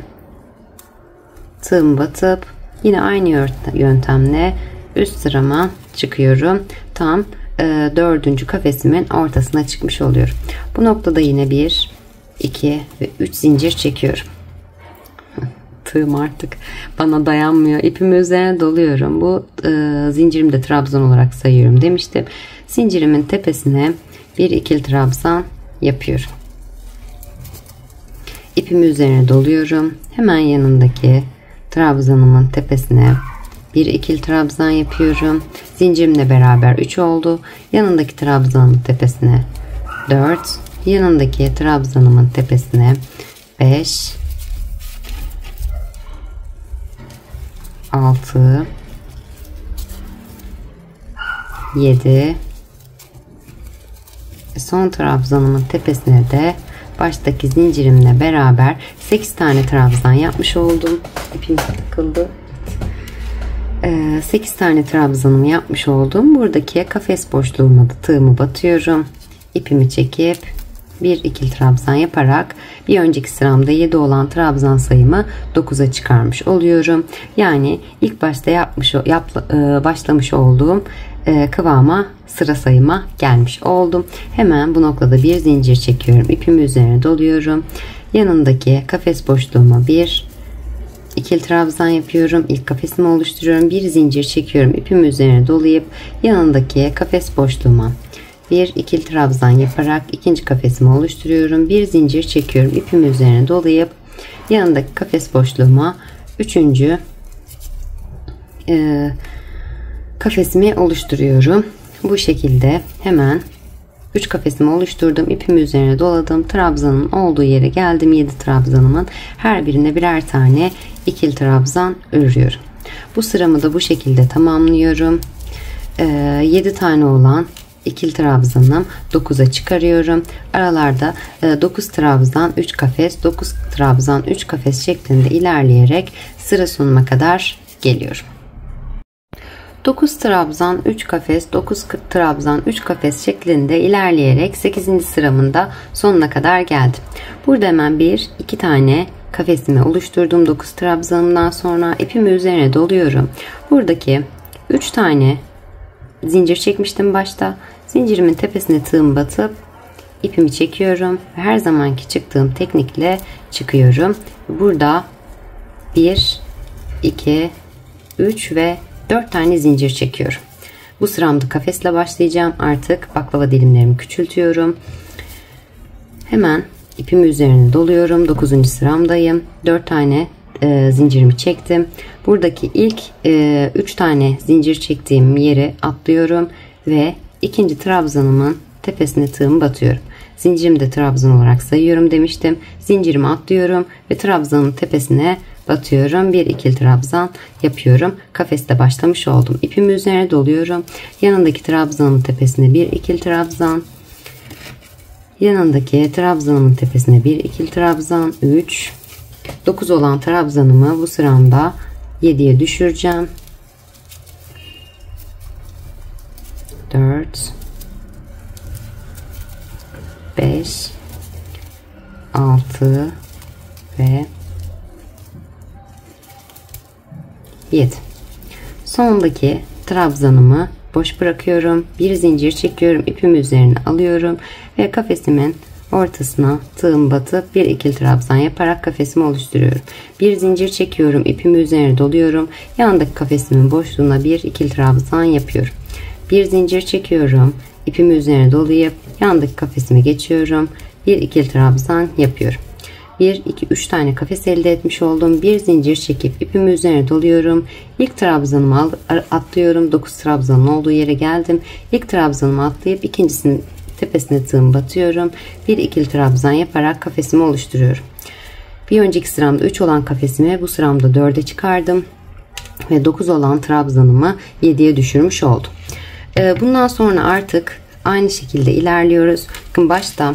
tığım batıp yine aynı yöntemle üst sırama çıkıyorum. Tam 4. kafesimin ortasına çıkmış oluyorum. Bu noktada yine 1, 2 ve 3 zincir çekiyorum. Tığım artık bana dayanmıyor. İpimi üzerine doluyorum. Bu zincirimi de trabzan olarak sayıyorum demiştim. Zincirimin tepesine bir ikili trabzan yapıyorum. İpimi üzerine doluyorum. Hemen yanındaki trabzanımın tepesine bir ikili trabzan yapıyorum. Zincirimle beraber 3 oldu. Yanındaki trabzanın tepesine 4, yanındaki trabzanımın tepesine 5, 6, 7, son trabzanımın tepesine de baştaki zincirimle beraber 8 tane trabzan yapmış oldum. İpim takıldı. 8 tane trabzanımı yapmış oldum. Buradaki kafes boşluğuma da tığımı batıyorum. İpimi çekip bir ikili trabzan yaparak bir önceki sıramda 7 olan trabzan sayımı 9'a çıkarmış oluyorum. Yani ilk başta başlamış olduğum kıvama, sıra sayıma gelmiş oldum. Hemen bu noktada bir zincir çekiyorum. İpimi üzerine doluyorum. Yanındaki kafes boşluğuma bir ikili trabzan yapıyorum. İlk kafesimi oluşturuyorum. Bir zincir çekiyorum. İpimi üzerine dolayıp yanındaki kafes boşluğuma bir ikili trabzan yaparak ikinci kafesimi oluşturuyorum. Bir zincir çekiyorum. İpimi üzerine dolayıp yanındaki kafes boşluğuma üçüncü kafesimi oluşturuyorum. Bu şekilde hemen 3 kafesimi oluşturdum. İpimi üzerine doladım. Trabzanın olduğu yere geldim. 7 trabzanımın her birine birer tane ikili trabzan örüyorum. Bu sıramı da bu şekilde tamamlıyorum. 7 tane olan ikili trabzanım 9'a çıkarıyorum. Aralarda 9 trabzan 3 kafes, 9 trabzan 3 kafes şeklinde ilerleyerek sıra sonuna kadar geliyorum. 9 trabzan 3 kafes, 9 trabzan 3 kafes şeklinde ilerleyerek 8. sıramın da sonuna kadar geldim. Burada hemen 1-2 tane kafesimi oluşturdum. 9 trabzanımdan sonra ipimi üzerine doluyorum. Buradaki 3 tane zincir çekmiştim başta. Zincirimin tepesine tığım batıp ipimi çekiyorum. Her zamanki çıktığım teknikle çıkıyorum. Burada 1, 2, 3 ve 4 tane zincir çekiyorum. Bu sıramda kafesle başlayacağım. Artık baklava dilimlerimi küçültüyorum. Hemen ipimi üzerine doluyorum. 9. sıramdayım. 4 tane zincirimi çektim. Buradaki ilk 3 tane zincir çektiğim yeri atlıyorum ve ikinci trabzanımın tepesine tığımı batıyorum. Zincirimi de trabzan olarak sayıyorum demiştim. Zincirimi atlıyorum ve trabzanın tepesine batıyorum. Bir ikili trabzan yapıyorum. Kafeste başlamış oldum. İpimi üzerine doluyorum. Yanındaki trabzanın tepesine bir ikili trabzan. Yanındaki trabzanımın tepesine bir ikili trabzan. 3, 9 olan trabzanımı bu sıramda 7'ye düşüreceğim. 4, 5, 6 ve 7. Sondaki trabzanımı boş bırakıyorum. Bir zincir çekiyorum. İpimi üzerine alıyorum ve kafesimin ortasına tığım batıp bir ikili trabzan yaparak kafesimi oluşturuyorum. Bir zincir çekiyorum. İpimi üzerine doluyorum. Yandaki kafesimin boşluğuna bir ikili trabzan yapıyorum. Bir zincir çekiyorum. İpimi üzerine dolayıp yandaki kafesime geçiyorum. Bir ikili trabzan yapıyorum. 1, 2, 3 tane kafes elde etmiş oldum. Bir zincir çekip ipimi üzerine doluyorum. İlk trabzanımı atlıyorum. 9 trabzanın olduğu yere geldim. İlk trabzanımı atlayıp ikincisinin tepesine tığım batıyorum. Bir ikili trabzan yaparak kafesimi oluşturuyorum. Bir önceki sıramda 3 olan kafesimi bu sıramda 4'e çıkardım. Ve 9 olan trabzanımı 7'ye düşürmüş oldum. Bundan sonra artık aynı şekilde ilerliyoruz. Bakın başta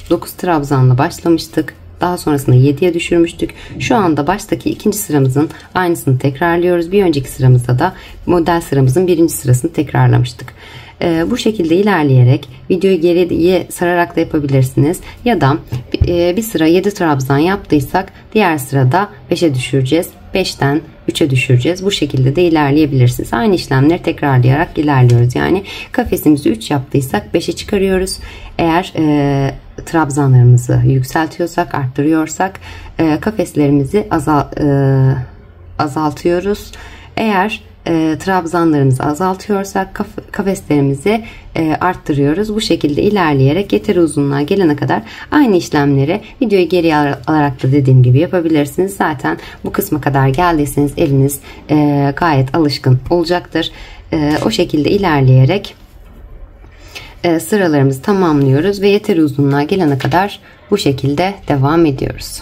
9 trabzanla başlamıştık. Daha sonrasında 7'ye düşürmüştük. Şu anda baştaki ikinci sıramızın aynısını tekrarlıyoruz. Bir önceki sıramızda da model sıramızın birinci sırasını tekrarlamıştık. Bu şekilde ilerleyerek videoyu geriye sararak da yapabilirsiniz. Ya da bir sıra 7 trabzan yaptıysak diğer sırada 5'e düşüreceğiz. 5'ten 3'e düşüreceğiz. Bu şekilde de ilerleyebilirsiniz. Aynı işlemleri tekrarlayarak ilerliyoruz. Yani kafesimizi 3 yaptıysak 5'e çıkarıyoruz. Eğer trabzanlarımızı yükseltiyorsak, arttırıyorsak kafeslerimizi azaltıyoruz. Eğer trabzanlarımızı azaltıyorsak kafeslerimizi arttırıyoruz. Bu şekilde ilerleyerek yeteri uzunluğa gelene kadar aynı işlemleri videoyu geriye alarak da dediğim gibi yapabilirsiniz. Zaten bu kısma kadar geldiyseniz eliniz gayet alışkın olacaktır. O şekilde ilerleyerek sıralarımızı tamamlıyoruz ve yeteri uzunluğa gelene kadar bu şekilde devam ediyoruz.